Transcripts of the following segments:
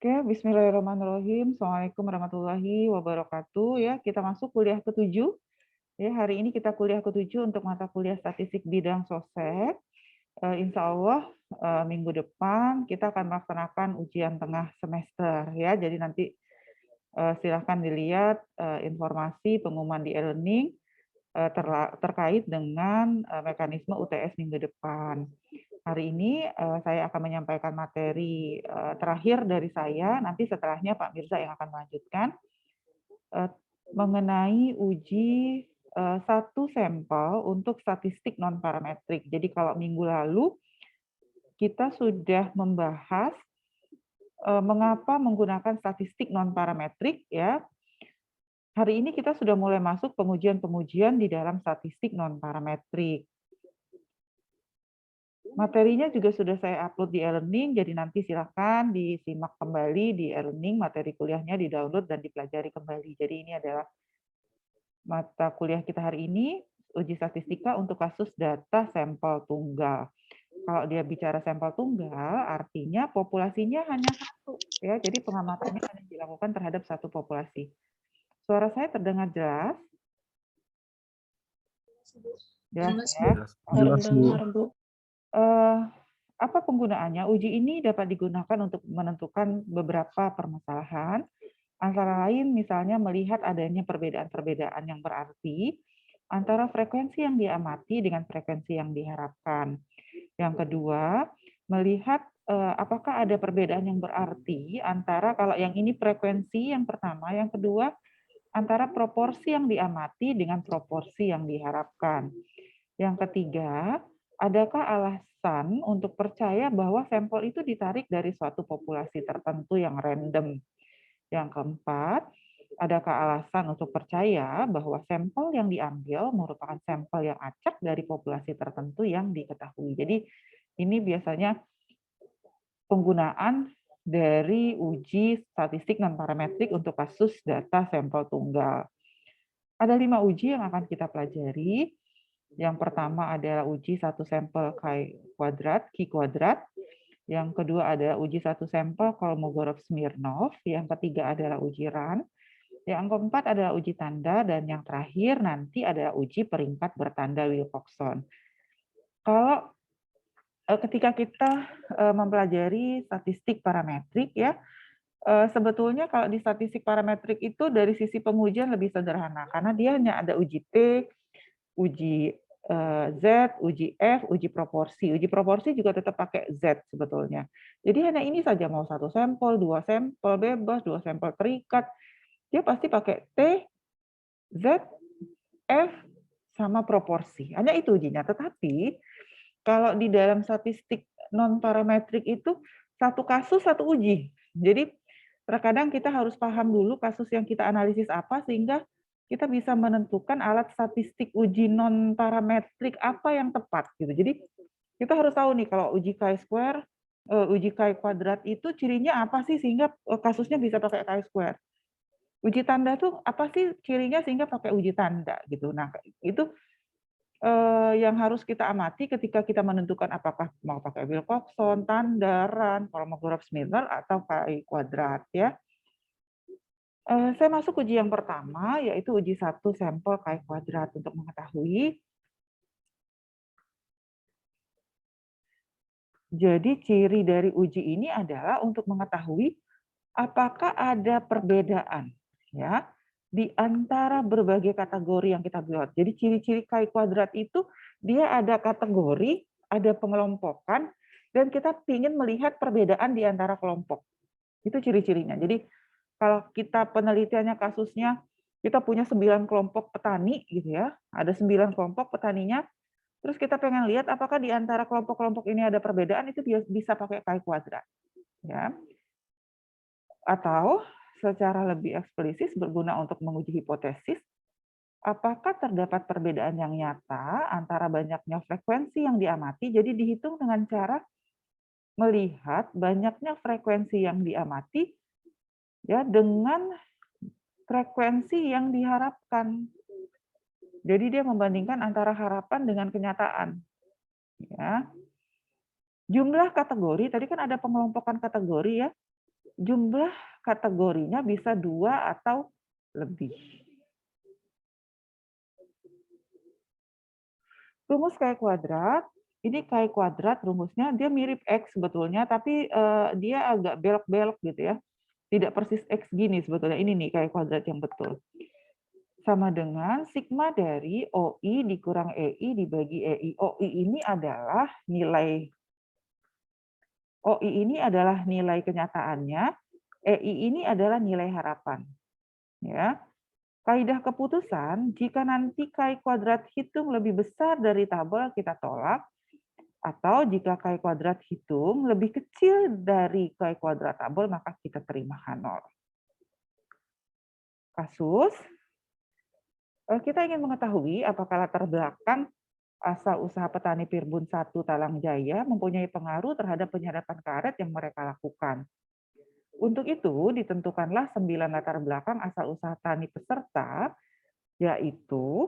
Oke, bismillahirrahmanirrahim. Assalamualaikum warahmatullahi wabarakatuh. Ya, kita masuk kuliah ke-7. Ya, hari ini kita kuliah ke-7 untuk mata kuliah statistik bidang sosek. Insya Allah minggu depan kita akan melaksanakan ujian tengah semester. Ya, jadi nanti silahkan dilihat informasi pengumuman di e-learning terkait dengan mekanisme UTS minggu depan. Hari ini saya akan menyampaikan materi terakhir dari saya, nanti setelahnya Pak Mirza yang akan melanjutkan mengenai uji satu sampel untuk statistik non-parametrik. Jadi kalau minggu lalu kita sudah membahas mengapa menggunakan statistik non-parametrik, ya. Hari ini kita sudah mulai masuk pengujian-pengujian di dalam statistik non-parametrik. Materinya juga sudah saya upload di e-learning, jadi nanti silakan disimak kembali di e-learning, materi kuliahnya di-download dan dipelajari kembali. Jadi ini adalah mata kuliah kita hari ini, uji statistika untuk kasus data sampel tunggal. Kalau dia bicara sampel tunggal, artinya populasinya hanya satu, ya. Jadi pengamatannya hanya dilakukan terhadap satu populasi. Suara saya terdengar jelas? Jelas ya? Jelas, Bu. Apa penggunaannya? Uji ini dapat digunakan untuk menentukan beberapa permasalahan, antara lain misalnya melihat adanya perbedaan-perbedaan yang berarti antara frekuensi yang diamati dengan frekuensi yang diharapkan. Yang kedua, melihat apakah ada perbedaan yang berarti antara, kalau yang ini frekuensi yang pertama, yang kedua antara proporsi yang diamati dengan proporsi yang diharapkan. Yang ketiga, adakah alasan untuk percaya bahwa sampel itu ditarik dari suatu populasi tertentu yang random? Yang keempat, adakah alasan untuk percaya bahwa sampel yang diambil merupakan sampel yang acak dari populasi tertentu yang diketahui? Jadi ini biasanya penggunaan dari uji statistik non-parametrik untuk kasus data sampel tunggal. Ada 5 uji yang akan kita pelajari. Yang pertama adalah uji satu sampel Q kuadrat. Yang kedua adalah uji satu sampel Kolmogorov-Smirnov. Yang ketiga adalah uji RAN. Yang keempat adalah uji tanda. Dan yang terakhir nanti adalah uji peringkat bertanda Wilcoxon. Kalau ketika kita mempelajari statistik parametrik, ya, sebetulnya kalau di statistik parametrik itu dari sisi pengujian lebih sederhana. Karena dia hanya ada uji T, uji Z, uji F, uji proporsi. Uji proporsi juga tetap pakai Z sebetulnya. Jadi hanya ini saja, mau satu sampel, dua sampel bebas, dua sampel terikat, dia pasti pakai T, Z, F, sama proporsi. Hanya itu ujinya. Tetapi kalau di dalam statistik non-parametrik itu satu kasus, satu uji. Jadi terkadang kita harus paham dulu kasus yang kita analisis apa, sehingga kita bisa menentukan alat statistik uji non parametrik apa yang tepat gitu. Jadi kita harus tahu nih kalau uji chi-square, uji chi kuadrat itu cirinya apa sih sehingga kasusnya bisa pakai chi-square. Uji tanda tuh apa sih cirinya sehingga pakai uji tanda gitu. Nah, itu yang harus kita amati ketika kita menentukan apakah mau pakai Wilcoxon, tanda, RAN, Kolmogorov-Smirnov atau chi kuadrat, ya. Saya masuk uji yang pertama, yaitu uji satu sampel chi kuadrat. Untuk mengetahui, jadi ciri dari uji ini adalah untuk mengetahui apakah ada perbedaan, ya, di antara berbagai kategori yang kita buat. Jadi ciri-ciri chi kuadrat itu dia ada kategori, ada pengelompokan, dan kita ingin melihat perbedaan di antara kelompok. Itu ciri-cirinya. Jadi kalau kita penelitiannya kasusnya, kita punya 9 kelompok petani gitu ya, ada 9 kelompok petaninya, terus kita pengen lihat apakah di antara kelompok-kelompok ini ada perbedaan, itu bisa pakai chi kuadrat. Ya. Atau secara lebih eksplisit berguna untuk menguji hipotesis, apakah terdapat perbedaan yang nyata antara banyaknya frekuensi yang diamati, jadi dihitung dengan cara melihat banyaknya frekuensi yang diamati ya dengan frekuensi yang diharapkan. Jadi dia membandingkan antara harapan dengan kenyataan. Ya. Jumlah kategori, tadi kan ada pengelompokan kategori ya. jumlah kategorinya bisa 2 atau lebih. Rumus Chi kuadrat, ini Chi kuadrat rumusnya dia mirip X sebetulnya, tapi dia agak belok-belok gitu ya. Tidak persis X gini sebetulnya, ini nih Chi kuadrat yang betul. Sama dengan sigma dari OI dikurang EI dibagi EI. OI ini adalah nilai kenyataannya, EI ini adalah nilai harapan. Ya. Kaidah keputusan, jika nanti Chi kuadrat hitung lebih besar dari tabel, kita tolak. Atau jika Chi kuadrat hitung lebih kecil dari Chi kuadrat tabel, maka kita terima H0. Kasus, kita ingin mengetahui apakah latar belakang asal usaha petani Pirbun 1 Talang Jaya mempunyai pengaruh terhadap penyadapan karet yang mereka lakukan. Untuk itu, ditentukanlah 9 latar belakang asal usaha tani peserta, yaitu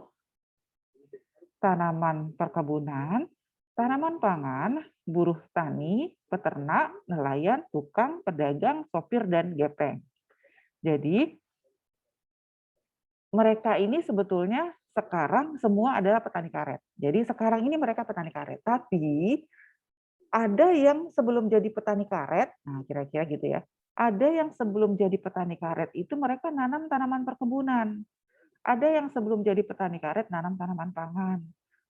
tanaman perkebunan, tanaman pangan, buruh tani, peternak, nelayan, tukang, pedagang, sopir, dan gepeng. Jadi, mereka ini sebetulnya sekarang semua adalah petani karet. Jadi sekarang ini mereka petani karet. Tapi ada yang sebelum jadi petani karet, nah kira-kira gitu ya, ada yang sebelum jadi petani karet itu mereka nanam tanaman perkebunan. Ada yang sebelum jadi petani karet nanam tanaman pangan.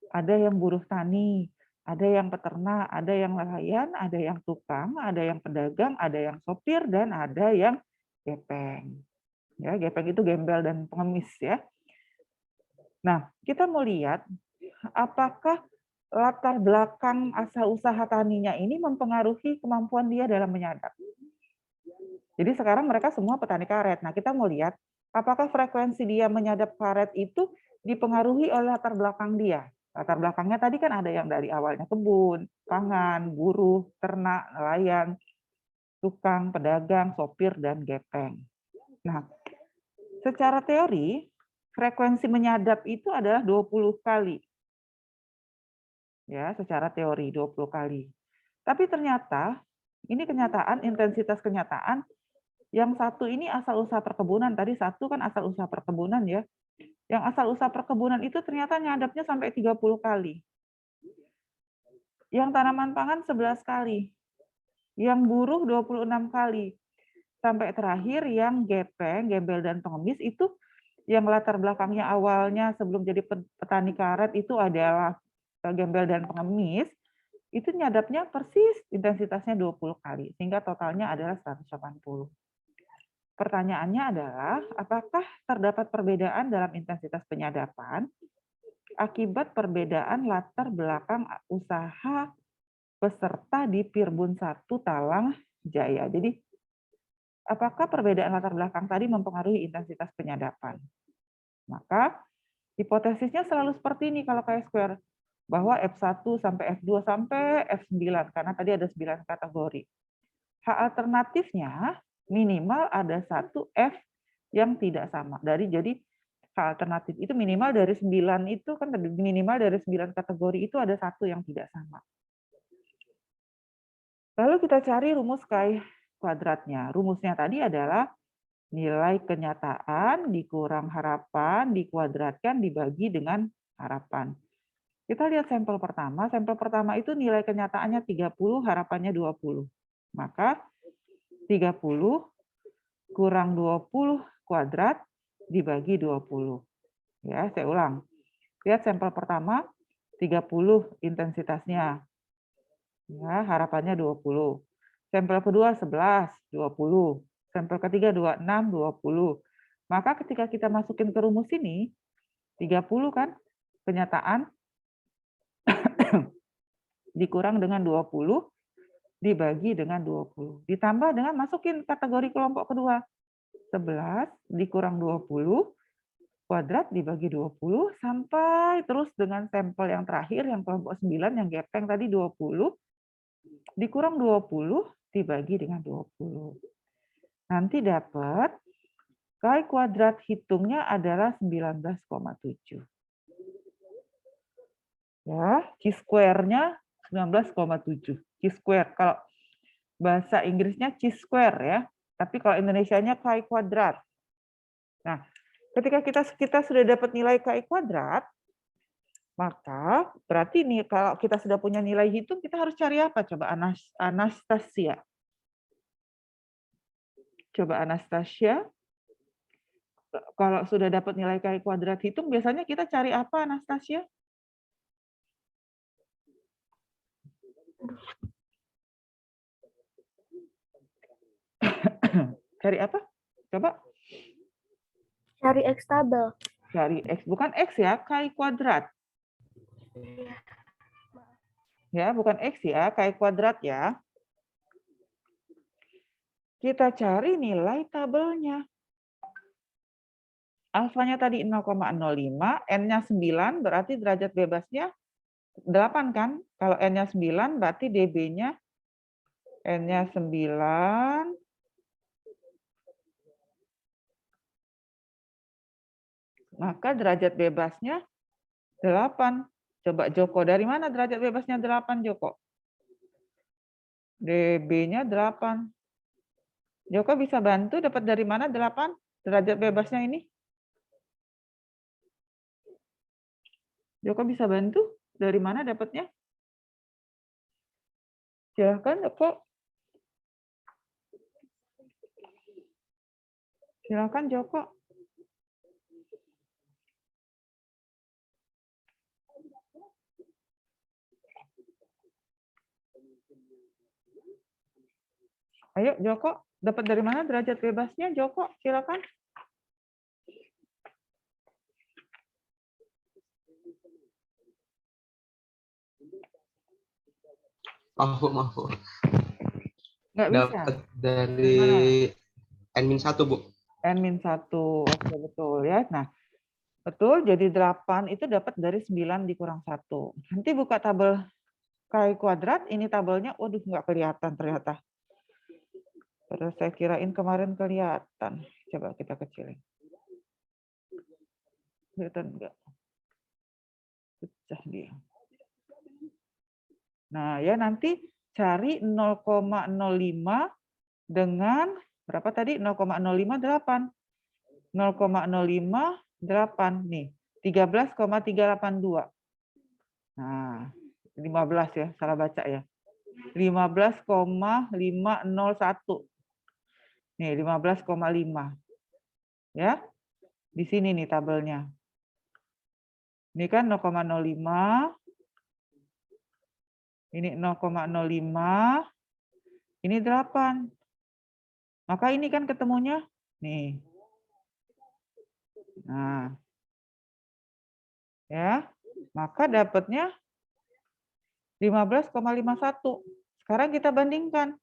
Ada yang buruh tani, ada yang peternak, ada yang nelayan, ada yang tukang, ada yang pedagang, ada yang sopir, dan ada yang gepeng. Ya, gepeng itu gembel dan pengemis ya. Nah, kita mau lihat apakah latar belakang asal usaha taninya ini mempengaruhi kemampuan dia dalam menyadap. Jadi sekarang mereka semua petani karet. Nah, kita mau lihat apakah frekuensi dia menyadap karet itu dipengaruhi oleh latar belakang dia. Latar belakangnya tadi kan ada yang dari awalnya kebun, pangan, buruh, ternak, nelayan, tukang, pedagang, sopir, dan gepeng. Nah, secara teori, frekuensi menyadap itu adalah 20 kali. Ya, secara teori 20 kali. Tapi ternyata ini kenyataan, intensitas kenyataan, yang satu ini asal usaha perkebunan, tadi satu kan asal usaha perkebunan ya. Yang asal usaha perkebunan itu ternyata nyadapnya sampai 30 kali. Yang tanaman pangan 11 kali. Yang buruh 26 kali. Sampai terakhir yang gepeng, gembel, dan pengemis itu yang latar belakangnya awalnya sebelum jadi petani karet itu adalah gembel dan pengemis, itu nyadapnya persis intensitasnya 20 kali, sehingga totalnya adalah 180. Pertanyaannya adalah, apakah terdapat perbedaan dalam intensitas penyadapan akibat perbedaan latar belakang usaha peserta di Pirbun 1 Talang Jaya? Jadi, apakah perbedaan latar belakang tadi mempengaruhi intensitas penyadapan? Maka, hipotesisnya selalu seperti ini kalau Chi-square, bahwa F1 sampai F2 sampai F9, karena tadi ada 9 kategori. H alternatifnya minimal ada satu F yang tidak sama. Jadi H alternatif itu minimal dari 9 itu kan minimal dari 9 kategori itu ada satu yang tidak sama. Lalu kita cari rumus Chi kuadratnya. Rumusnya tadi adalah nilai kenyataan dikurang harapan dikuadratkan dibagi dengan harapan. Kita lihat sampel pertama. Sampel pertama itu nilai kenyataannya 30, harapannya 20. Maka 30 kurang 20 kuadrat dibagi 20. Ya, saya ulang. Lihat sampel pertama 30 intensitasnya. Ya, harapannya 20. Sampel kedua 11, 20. Sampel ketiga 26, 20. Maka ketika kita masukin ke rumus ini 30 kan kenyataan dikurang dengan 20 dibagi dengan 20. Ditambah dengan masukin kategori kelompok kedua. 11 dikurang 20 kuadrat dibagi 20 sampai terus dengan sampel yang terakhir yang kelompok 9 yang gepeng tadi 20 dikurang 20 dibagi dengan 20. Nanti dapat Chi kuadrat hitungnya adalah 19,7. Ya, Chi-square-nya 19,7. Chi-square kalau bahasa Inggrisnya chi-square ya. Tapi kalau Indonesianya KI kuadrat. Nah, ketika kita sudah dapat nilai KI kuadrat, maka berarti nih kalau kita sudah punya nilai hitung, kita harus cari apa? Coba Anastasia. Coba Anastasia. Kalau sudah dapat nilai KI kuadrat hitung, biasanya kita cari apa, Anastasia? Cari apa? Coba. Cari X tabel. Cari X. Bukan X ya, KI kuadrat. Ya, bukan X ya, KI kuadrat ya. Kita cari nilai tabelnya. Alfanya tadi 0,05, N-nya 9, berarti derajat bebasnya 8 kan? Kalau N-nya 9, berarti dB-nya N-nya 9, maka derajat bebasnya 8. Coba Joko, dari mana derajat bebasnya 8, Joko? dB-nya 8. Joko bisa bantu dapat dari mana 8 derajat bebasnya ini? Joko bisa bantu? Dari mana dapatnya? Silahkan, Joko. Silahkan, Joko. Ayo, Joko. Dapat dari mana derajat bebasnya, Joko? Silakan. Maaf. Nggak bisa. Dapat dari N-1, Bu. N-1. Oke, betul ya. Nah, betul. Jadi 8 itu dapat dari 9 dikurang 1. Nanti buka tabel KI kuadrat. Ini tabelnya, waduh, nggak kelihatan ternyata. Terus saya kirain kemarin kelihatan. Coba kita kecilin. Kelihatan enggak? Pecah dia. Nah, ya nanti cari 0,05 dengan berapa tadi? 0,058. 0,058 nih. 13,382. Nah, 15 ya, salah baca ya. 15,501. Nih, 15,5. Ya. Di sini nih tabelnya. Ini kan 0,05. Ini 0,05. Ini 8. Maka ini kan ketemunya nih. Nah. Ya. Maka dapatnya 15,51. Sekarang kita bandingkan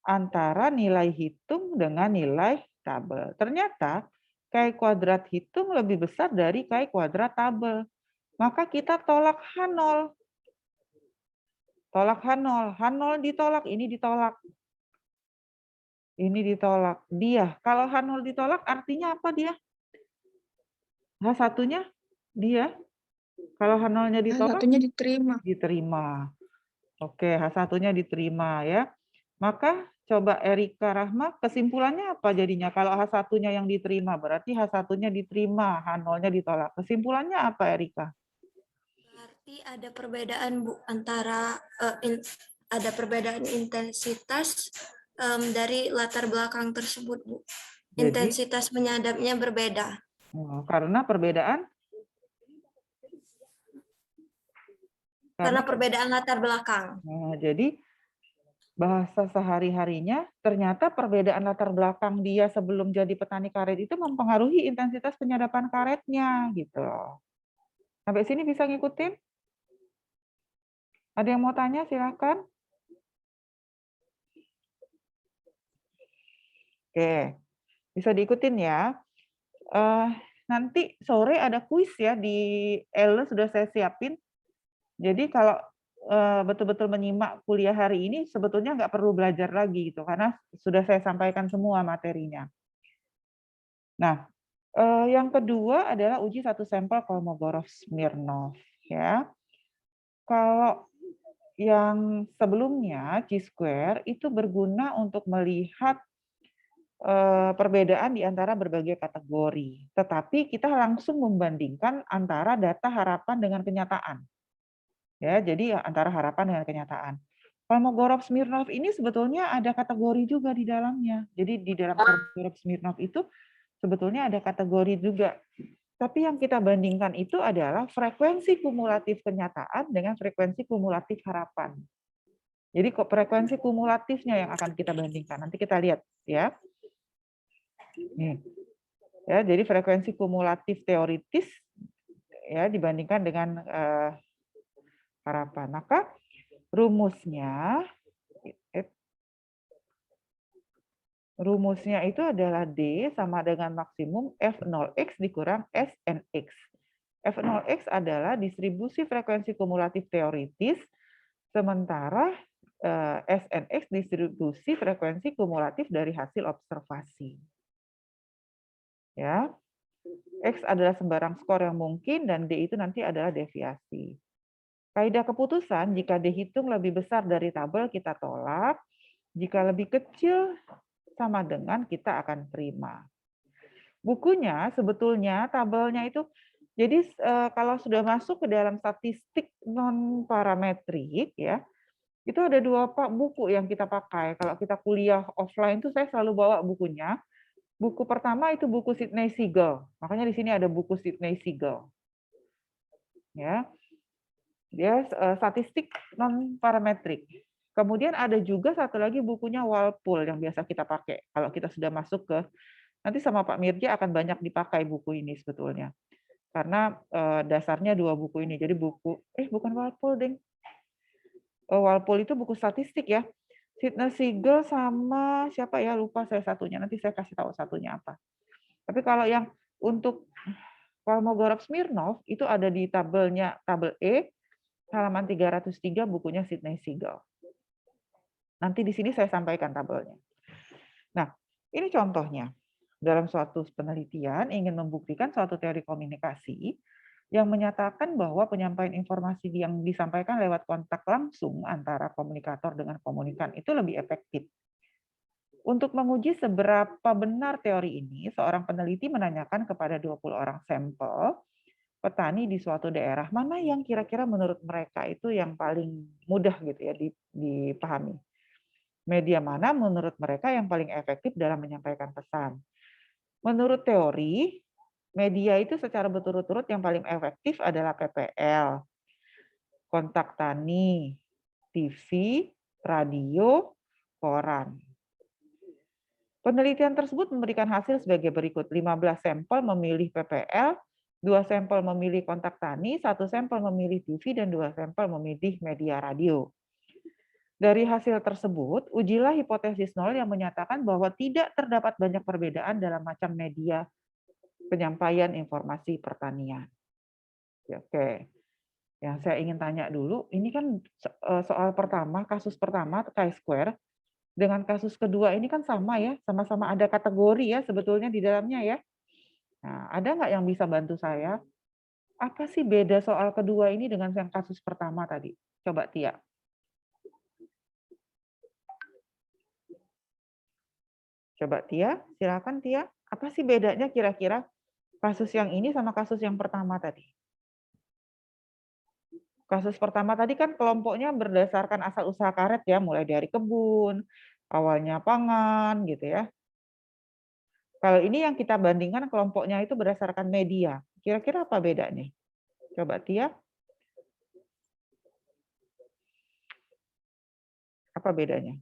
antara nilai hitung dengan nilai tabel. Ternyata KI kuadrat hitung lebih besar dari KI kuadrat tabel. Maka kita tolak H0. Tolak H0. H0 ditolak, ini ditolak. Ini ditolak. Dia. Kalau H0 ditolak artinya apa dia? H1-nya dia. Kalau H0-nya ditolak, Satunya diterima. diterima. Oke, H1-nya diterima ya. Maka coba Erika Rahma, kesimpulannya apa jadinya? Kalau H1-nya yang diterima, berarti H1-nya diterima, H0-nya ditolak. Kesimpulannya apa, Erika? Berarti ada perbedaan, Bu, antara ada perbedaan intensitas dari latar belakang tersebut, Bu. Intensitas penyadapnya berbeda. Karena perbedaan? Karena perbedaan latar belakang. Nah, jadi bahasa sehari-harinya ternyata perbedaan latar belakang dia sebelum jadi petani karet itu mempengaruhi intensitas penyadapan karetnya gitu loh. Sampai sini bisa ngikutin? Ada yang mau tanya silakan. Oke, bisa diikutin ya. Nanti sore ada kuis ya di Elle sudah saya siapin. Jadi kalau betul-betul menyimak kuliah hari ini sebetulnya nggak perlu belajar lagi gitu karena sudah saya sampaikan semua materinya. Nah, yang kedua adalah uji satu sampel Kolmogorov-Smirnov ya. Kalau yang sebelumnya chi-square itu berguna untuk melihat perbedaan di antara berbagai kategori. Tetapi kita langsung membandingkan antara data harapan dengan kenyataan. Ya, jadi antara harapan dengan kenyataan. Kolmogorov-Smirnov ini sebetulnya ada kategori juga di dalamnya. Jadi di dalam Kolmogorov-Smirnov itu sebetulnya ada kategori juga. Tapi yang kita bandingkan itu adalah frekuensi kumulatif kenyataan dengan frekuensi kumulatif harapan. Jadi frekuensi kumulatifnya yang akan kita bandingkan. Nanti kita lihat ya. Nih. Ya, jadi frekuensi kumulatif teoritis ya dibandingkan dengan harapan. Maka rumusnya itu adalah D sama dengan maksimum F0x dikurang SNX. F0x adalah distribusi frekuensi kumulatif teoritis, sementara SNX distribusi frekuensi kumulatif dari hasil observasi. Ya. X adalah sembarang skor yang mungkin dan D itu nanti adalah deviasi. Kaidah keputusan, jika dihitung lebih besar dari tabel, kita tolak. Jika lebih kecil, sama dengan kita akan terima. Bukunya, sebetulnya tabelnya itu, jadi kalau sudah masuk ke dalam statistik non-parametrik, ya, itu ada 2 buku yang kita pakai. Kalau kita kuliah offline, itu saya selalu bawa bukunya. Buku pertama itu buku Sidney Siegel. Makanya di sini ada buku Sidney Siegel. Ya. Dia statistik non parametrik. Kemudian ada juga satu lagi bukunya Walpole yang biasa kita pakai. Kalau kita sudah masuk ke, nanti sama Pak Mirja akan banyak dipakai buku ini sebetulnya. Karena dasarnya 2 buku ini. Jadi buku, bukan Walpole, deng. Walpole itu buku statistik ya. Sidney Siegel sama siapa ya, lupa saya satunya. Nanti saya kasih tahu satunya apa. Tapi kalau yang untuk Kolmogorov-Smirnov itu ada di tabelnya, tabel E, halaman 303 bukunya Sidney Siegel. Nanti di sini saya sampaikan tabelnya. Nah, ini contohnya. Dalam suatu penelitian ingin membuktikan suatu teori komunikasi yang menyatakan bahwa penyampaian informasi yang disampaikan lewat kontak langsung antara komunikator dengan komunikan itu lebih efektif. Untuk menguji seberapa benar teori ini, seorang peneliti menanyakan kepada 20 orang sampel petani di suatu daerah, mana yang kira-kira menurut mereka itu yang paling mudah gitu ya dipahami. Media mana menurut mereka yang paling efektif dalam menyampaikan pesan. Menurut teori, media itu secara berturut-turut yang paling efektif adalah PPL, kontak tani, TV, radio, koran. Penelitian tersebut memberikan hasil sebagai berikut. 15 sampel memilih PPL, 2 sampel memilih kontak tani, 1 sampel memilih TV, dan 2 sampel memilih media radio. Dari hasil tersebut, ujilah hipotesis nol yang menyatakan bahwa tidak terdapat banyak perbedaan dalam macam media penyampaian informasi pertanian. Oke. Yang saya ingin tanya dulu, ini kan soal pertama, kasus pertama, chi-square, dengan kasus kedua ini kan sama ya, sama-sama ada kategori ya sebetulnya di dalamnya ya. Nah, ada nggak yang bisa bantu saya? Apa sih beda soal kedua ini dengan yang kasus pertama tadi? Coba Tia. Coba Tia, silakan Tia. Apa sih bedanya kira-kira kasus yang ini sama kasus yang pertama tadi? Kasus pertama tadi kan kelompoknya berdasarkan asal usaha karet ya, mulai dari kebun, awalnya pangan gitu ya. Kalau ini yang kita bandingkan kelompoknya itu berdasarkan media. Kira-kira apa bedanya? Coba Tia. Apa bedanya?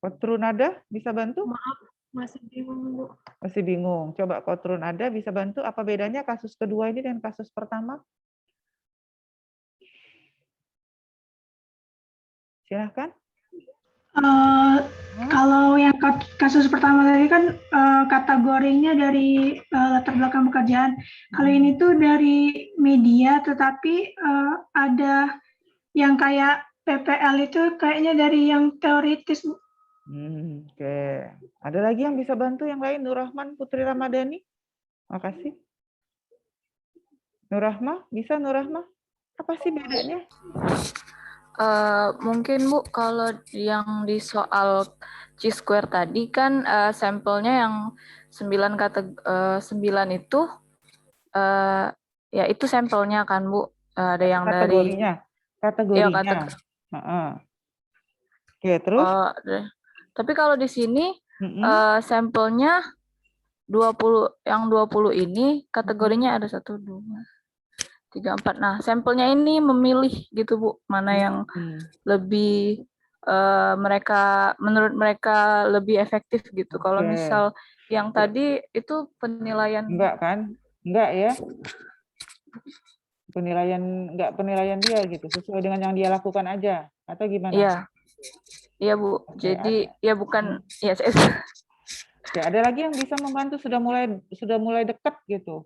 Kotrunada bisa bantu? Maaf, masih bingung, Bu. Masih bingung. Coba Kotrunada bisa bantu apa bedanya kasus kedua ini dengan kasus pertama? Silahkan. Kalau yang kasus pertama tadi kan kategorinya dari latar belakang pekerjaan. Kalau ini tuh dari media, tetapi ada yang kayak PPL itu kayaknya dari yang teoritis. Oke. Ada lagi yang bisa bantu yang lain? Nur Rahman, Putri Ramadhani. Makasih. Nur Rahma, bisa Nur Rahma? Apa sih bedanya? Mungkin Bu, kalau yang di soal Chi-square tadi kan sampelnya yang 9 itu ya itu sampelnya kan Bu. Ada yang dari Kategorinya. ya Kategorinya. Heeh. Oke, terus? tapi kalau di sini Mm-mm. sampelnya 20 yang 20 ini kategorinya ada 1 2 3 4. Nah, sampelnya ini memilih gitu Bu, mana yang lebih menurut mereka lebih efektif gitu. Kalau Oke. misal yang tadi itu penilaian Enggak kan? Enggak ya? Penilaian dia gitu, sesuai dengan yang dia lakukan aja atau gimana? Iya. Iya Bu. Oke, Jadi ya bukan ya Oke, ada lagi yang bisa membantu sudah mulai dekat gitu.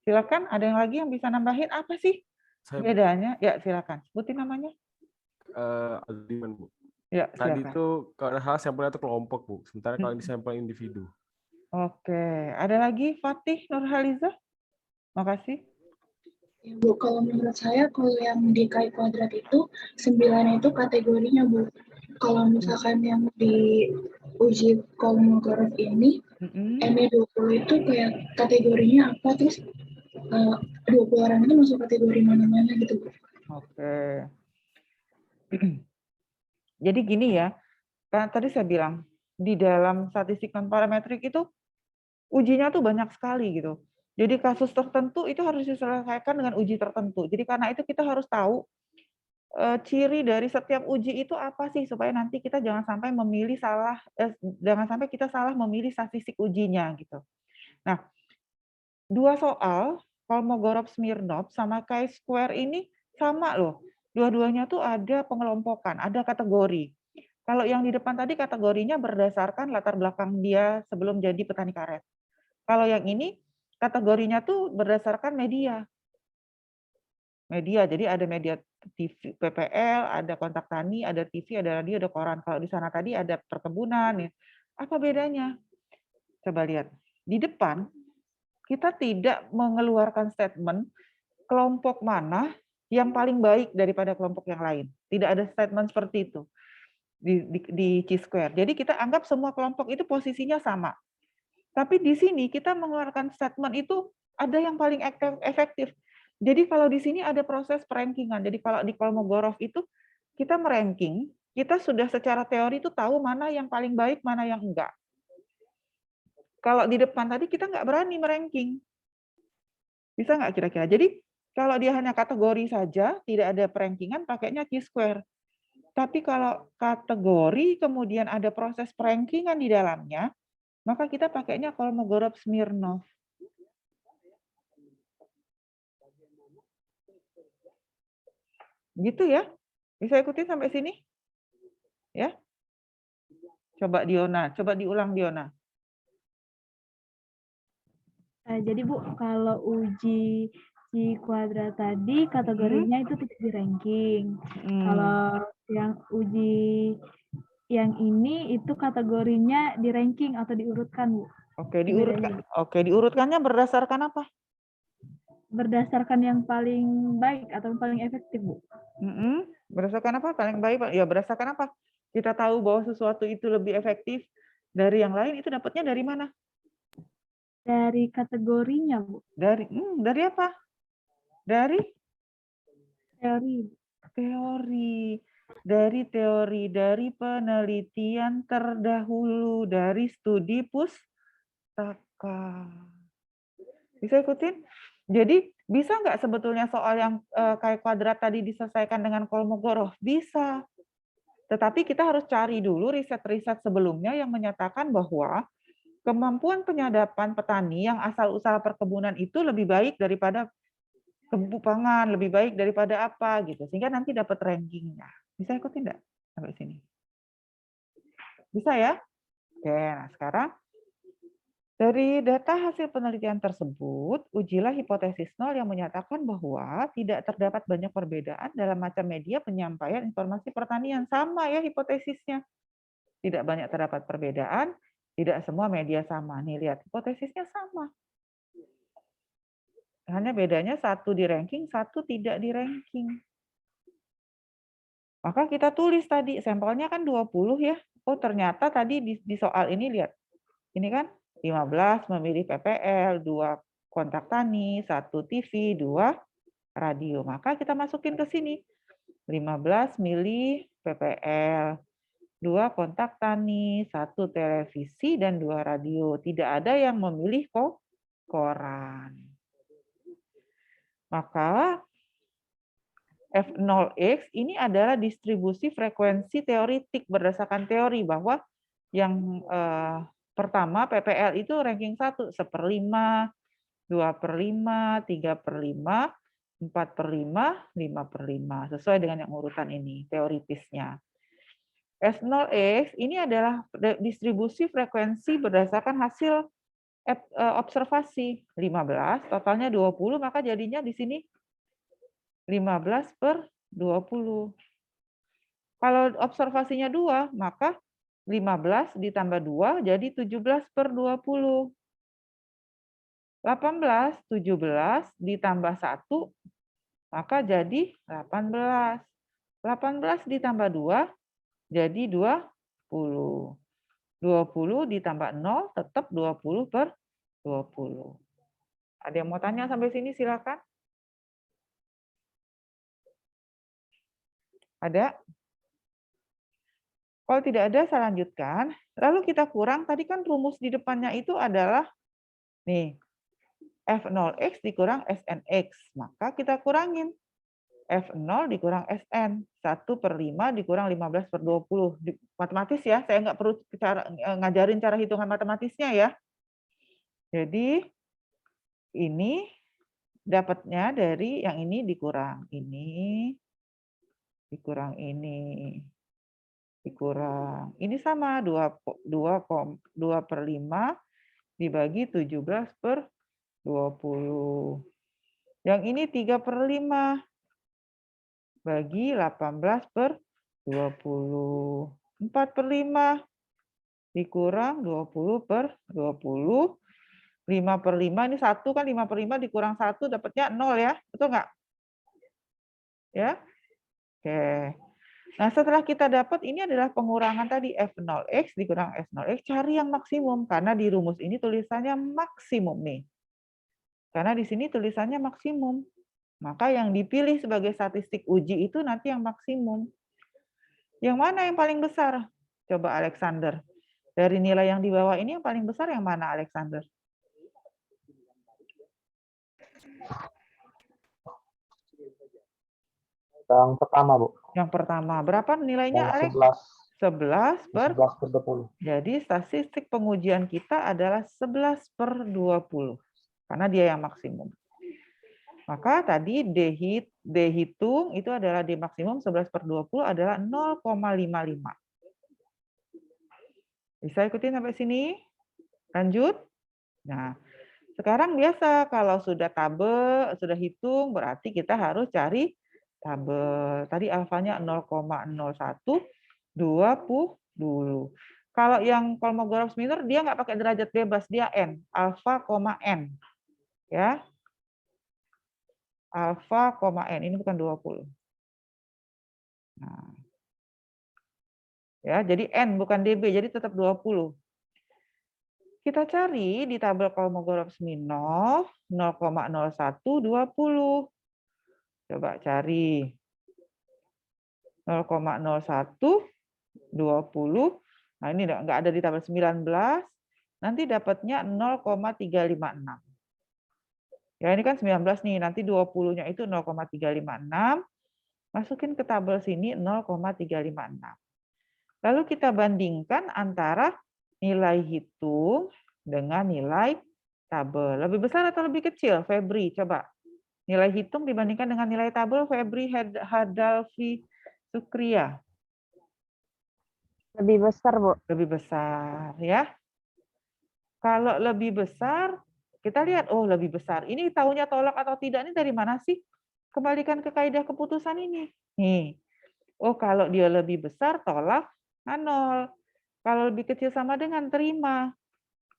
Silakan, ada yang lagi yang bisa nambahin apa sih bedanya? Ya, silakan. Sebutin namanya. Aldiman, Bu. Ya, Tadi silakan. itu kalau hal sampelnya itu kelompok, Bu. Sementara kalau di sampel individu. Oke, ada lagi Fatih Nurhaliza? Makasih. Ya, Bu, kalau menurut saya kalau yang di KI kuadrat itu 9 itu kategorinya, Bu. Kalau misalkan yang di uji Kolmogorov ini, ME20 itu kayak kategorinya apa, terus 20 orang itu masuk kategori mana-mana gitu, Bu. Oke. Jadi gini ya, kan tadi saya bilang, di dalam statistik non-parametrik itu ujinya tuh banyak sekali gitu. Jadi kasus tertentu itu harus diselesaikan dengan uji tertentu. Jadi karena itu kita harus tahu ciri dari setiap uji itu apa sih supaya nanti kita jangan sampai jangan sampai kita salah memilih statistik ujinya gitu. Nah, 2 soal Kolmogorov-Smirnov sama chi-square ini sama loh. Dua-duanya tuh ada pengelompokan, ada kategori. Kalau yang di depan tadi kategorinya berdasarkan latar belakang dia sebelum jadi petani karet. Kalau yang ini kategorinya tuh berdasarkan media. Media, jadi ada media TV, PPL, ada kontak tani, ada TV, ada radio, ada koran. Kalau di sana tadi ada perkebunan. Ya. Apa bedanya? Coba lihat. Di depan, kita tidak mengeluarkan statement kelompok mana yang paling baik daripada kelompok yang lain. Tidak ada statement seperti itu di Chi-square. Jadi kita anggap semua kelompok itu posisinya sama. Tapi di sini kita mengeluarkan statement itu ada yang paling efektif. Jadi kalau di sini ada proses perankingan. Jadi kalau di Kolmogorov itu kita meranking, kita sudah secara teori itu tahu mana yang paling baik, mana yang enggak. Kalau di depan tadi kita nggak berani meranking. Bisa nggak kira-kira? Jadi kalau dia hanya kategori saja, tidak ada perankingan, pakainya Chi-square. Tapi kalau kategori kemudian ada proses perankingan di dalamnya, maka kita pakainya Kolmogorov-Smirnov. Gitu ya. Bisa ikutin sampai sini? Ya. Coba Diona, coba diulang Diona. Jadi Bu, kalau uji Chi kuadrat tadi kategorinya itu tidak di ranking. Kalau yang uji yang ini itu kategorinya di ranking atau diurutkan, Bu. Oke, diurutkan. Oke, diurutkannya berdasarkan apa? Berdasarkan yang paling baik atau paling efektif, Bu. Berdasarkan apa? Paling baik, ya berdasarkan apa? Kita tahu bahwa sesuatu itu lebih efektif dari yang lain, itu dapatnya dari mana? Dari kategorinya, Bu. Dari apa? Dari? Teori. Dari penelitian terdahulu, dari studi pustaka. Bisa ikutin? Jadi bisa nggak sebetulnya soal yang kayak kuadrat tadi diselesaikan dengan Kolmogorov? Bisa. Tetapi kita harus cari dulu riset-riset sebelumnya yang menyatakan bahwa kemampuan penyadapan petani yang asal usaha perkebunan itu lebih baik daripada pangan, lebih baik daripada apa gitu. Sehingga nanti dapat rankingnya. Bisa ikutin enggak sampai sini? Bisa ya? Oke, nah sekarang dari data hasil penelitian tersebut, ujilah hipotesis nol yang menyatakan bahwa tidak terdapat banyak perbedaan dalam macam media penyampaian informasi pertanian. Sama ya hipotesisnya. Tidak banyak terdapat perbedaan, tidak semua media sama. Nih lihat, hipotesisnya sama. Hanya bedanya satu di ranking, satu tidak di ranking. Maka kita tulis tadi, sampelnya kan 20 ya. Oh ternyata tadi di soal ini lihat. Ini kan 15 memilih PPL, 2 kontak tani, 1 TV, 2 radio. Maka kita masukin ke sini. 15 milih PPL, 2 kontak tani, 1 televisi, dan 2 radio. Tidak ada yang memilih koran. Maka F0X ini adalah distribusi frekuensi teoritik berdasarkan teori bahwa yang pertama PPL itu ranking 1, 1/5, 2/5, 3/5, 4/5, 5/5, sesuai dengan yang urutan ini, teoritisnya. F0X ini adalah distribusi frekuensi berdasarkan hasil observasi. 15, totalnya 20, maka jadinya di sini 15/20. Kalau observasinya 2, maka 15 ditambah 2 jadi 17/20. 18, 17 ditambah 1, maka jadi 18. 18 ditambah 2 jadi 20. 20 ditambah 0 tetap 20/20. Ada yang mau tanya sampai sini silakan. Ada? Kalau tidak ada, saya lanjutkan. Lalu kita kurang, tadi kan rumus di depannya itu adalah, nih, F0X dikurang SNX. Maka kita kurangin. F0 dikurang SN. 1/5 dikurang 15/20. Matematis ya, saya nggak perlu ngajarin cara hitungan matematisnya ya. Jadi, ini dapatnya dari yang ini dikurang ini, dikurang ini, dikurang. Ini sama 2/5 dibagi 17/20. Yang ini 3/5 bagi 18/20. 4/5 dikurang 20/20. 5/5 ini 1 kan 5/5 dikurang 1 dapatnya 0 ya. Betul nggak? Ya. Oke. Nah, setelah kita dapat ini adalah pengurangan tadi F0X dikurang S0X, cari yang maksimum karena di rumus ini tulisannya maksimum nih. Karena di sini tulisannya maksimum. Maka yang dipilih sebagai statistik uji itu nanti yang maksimum. Yang mana yang paling besar? Coba Alexander. Dari nilai yang di bawah ini yang paling besar yang mana Alexander? Yang pertama, Bu. Yang pertama. Berapa nilainya, Alex? 11. 11/20. Jadi statistik pengujian kita adalah 11/20. Karena dia yang maksimum. Maka tadi D hitung itu adalah D maksimum 11/20 adalah 0,55. Bisa ikutin sampai sini? Lanjut. Nah, sekarang biasa kalau sudah tabel, sudah hitung, berarti kita harus cari tabel. Tadi alfanya 0,01, 20 dulu. Kalau yang Kolmogorov minor, dia nggak pakai derajat bebas, dia N, alfa, N. Ya. Alfa, N, ini bukan 20. Nah. Ya, jadi N bukan DB, jadi tetap 20. Kita cari di tabel Kolmogorov-Smirnov 0,01, 20. Coba cari 0,01, 20. Nah, ini nggak ada di tabel 19. Nanti dapatnya 0,356. Ya, ini kan 19 nih. Nanti 20-nya itu 0,356. Masukin ke tabel sini 0,356. Lalu kita bandingkan antara nilai hitung dengan nilai tabel. Lebih besar atau lebih kecil? Febri, coba. Nilai hitung dibandingkan dengan nilai tabel, Febri Hadalvi Sukria. Lebih besar, Bu. Lebih besar, ya. Kalau lebih besar, kita lihat, oh lebih besar. Ini tahunya tolak atau tidak, ini dari mana sih? Kembalikan ke kaidah keputusan ini. Nih, oh kalau dia lebih besar, tolak H0. Kalau lebih kecil sama dengan terima.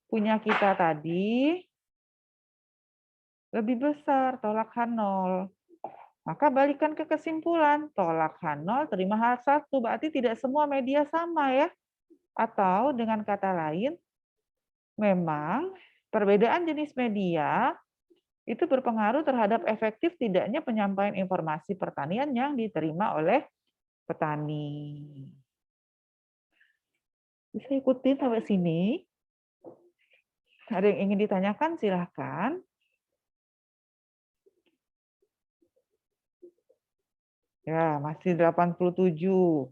Punya kita tadi lebih besar, tolak H0. Maka balikan ke kesimpulan, tolak H0, terima H1, berarti tidak semua media sama ya. Atau dengan kata lain, memang perbedaan jenis media itu berpengaruh terhadap efektif tidaknya penyampaian informasi pertanian yang diterima oleh petani. Bisa ikutin sampai sini? Ada yang ingin ditanyakan, silahkan. Ya, masih 87.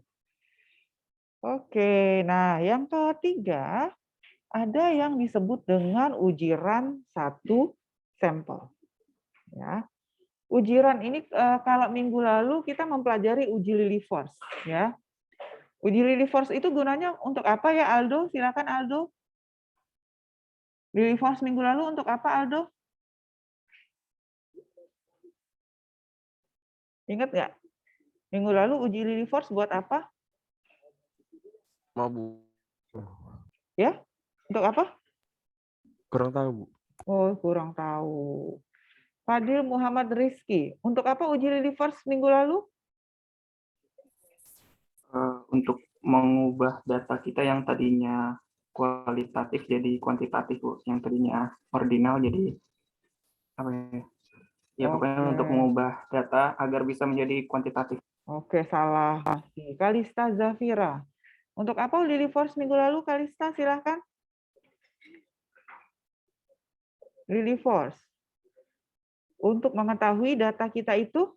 Oke, nah yang ketiga, ada yang disebut dengan ujiran satu sampel. Ya. Ujiran ini kalau minggu lalu kita mempelajari uji Lily-Force. Ya. Uji Lily-Force itu gunanya untuk apa ya Aldo? Silakan Aldo. Lily-Force minggu lalu untuk apa Aldo? Ingat nggak? Minggu lalu uji Lily-Force buat apa? Bu. Ya? Untuk apa? Kurang tahu, Bu. Oh, kurang tahu. Fadil Muhammad Rizky, untuk apa uji Lily-Force minggu lalu? Untuk mengubah data kita yang tadinya kualitatif jadi kuantitatif, Bu. Yang tadinya ordinal jadi apa ya? Ya pokoknya untuk mengubah data agar bisa menjadi kuantitatif. Oke, salah. Kalista Zafira. Untuk apa Lily-Force minggu lalu, Kalista? Silahkan. Lily-Force. Untuk mengetahui data kita itu?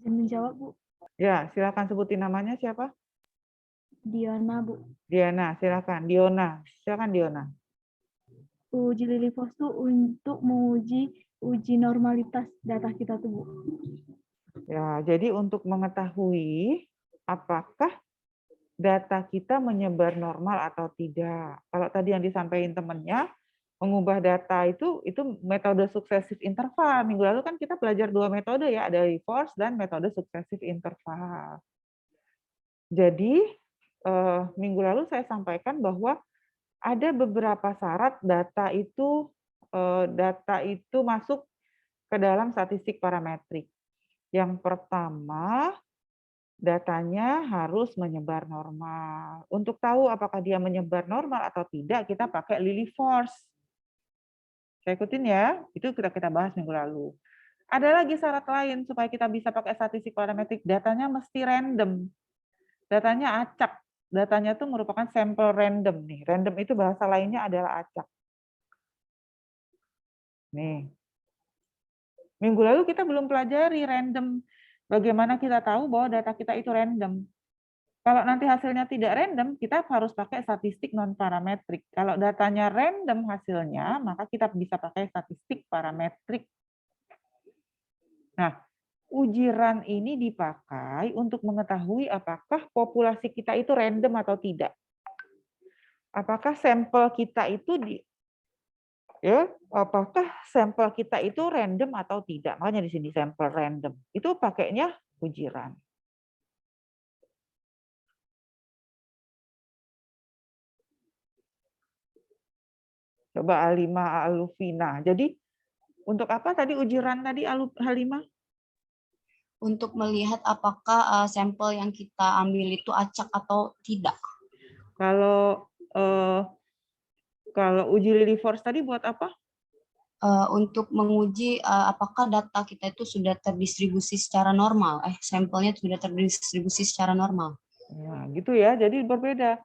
Menjawab, Bu. Ya, silakan sebutin namanya siapa? Diona, Bu. Diana, silakan. Diona. Silakan Diona. Uji Lily-Force itu untuk menguji uji normalitas data kita tuh, Bu. Ya, jadi untuk mengetahui apakah data kita menyebar normal atau tidak. Kalau tadi yang disampaikan temannya, mengubah data itu metode suksesif interval. Minggu lalu kan kita belajar 2 metode ya, ada Lily-Force dan metode suksesif interval. Jadi minggu lalu saya sampaikan bahwa ada beberapa syarat data itu masuk ke dalam statistik parametrik. Yang pertama, datanya harus menyebar normal. Untuk tahu apakah dia menyebar normal atau tidak, kita pakai Lily-Force. Saya ikutin ya, itu kita bahas minggu lalu. Ada lagi syarat lain supaya kita bisa pakai statistik parametrik, datanya mesti random. Datanya acak. Datanya itu merupakan sampel random nih. Random itu bahasa lainnya adalah acak. Nih. Minggu lalu kita belum pelajari random. Bagaimana kita tahu bahwa data kita itu random. Kalau nanti hasilnya tidak random, kita harus pakai statistik non-parametrik. Kalau datanya random hasilnya, maka kita bisa pakai statistik parametrik. Nah, ujiran ini dipakai untuk mengetahui apakah populasi kita itu random atau tidak. Apakah sampel kita itu apakah sampel kita itu random atau tidak. Makanya di sini sampel random. Itu pakainya ujiran. Coba Alima Alufina. Jadi untuk apa tadi ujiran tadi Halimah? Untuk melihat apakah sampel yang kita ambil itu acak atau tidak. Kalau uji Lily-Force tadi buat apa? Untuk menguji apakah data kita itu sudah terdistribusi secara normal. Sampelnya sudah terdistribusi secara normal. Nah, gitu ya. Jadi berbeda.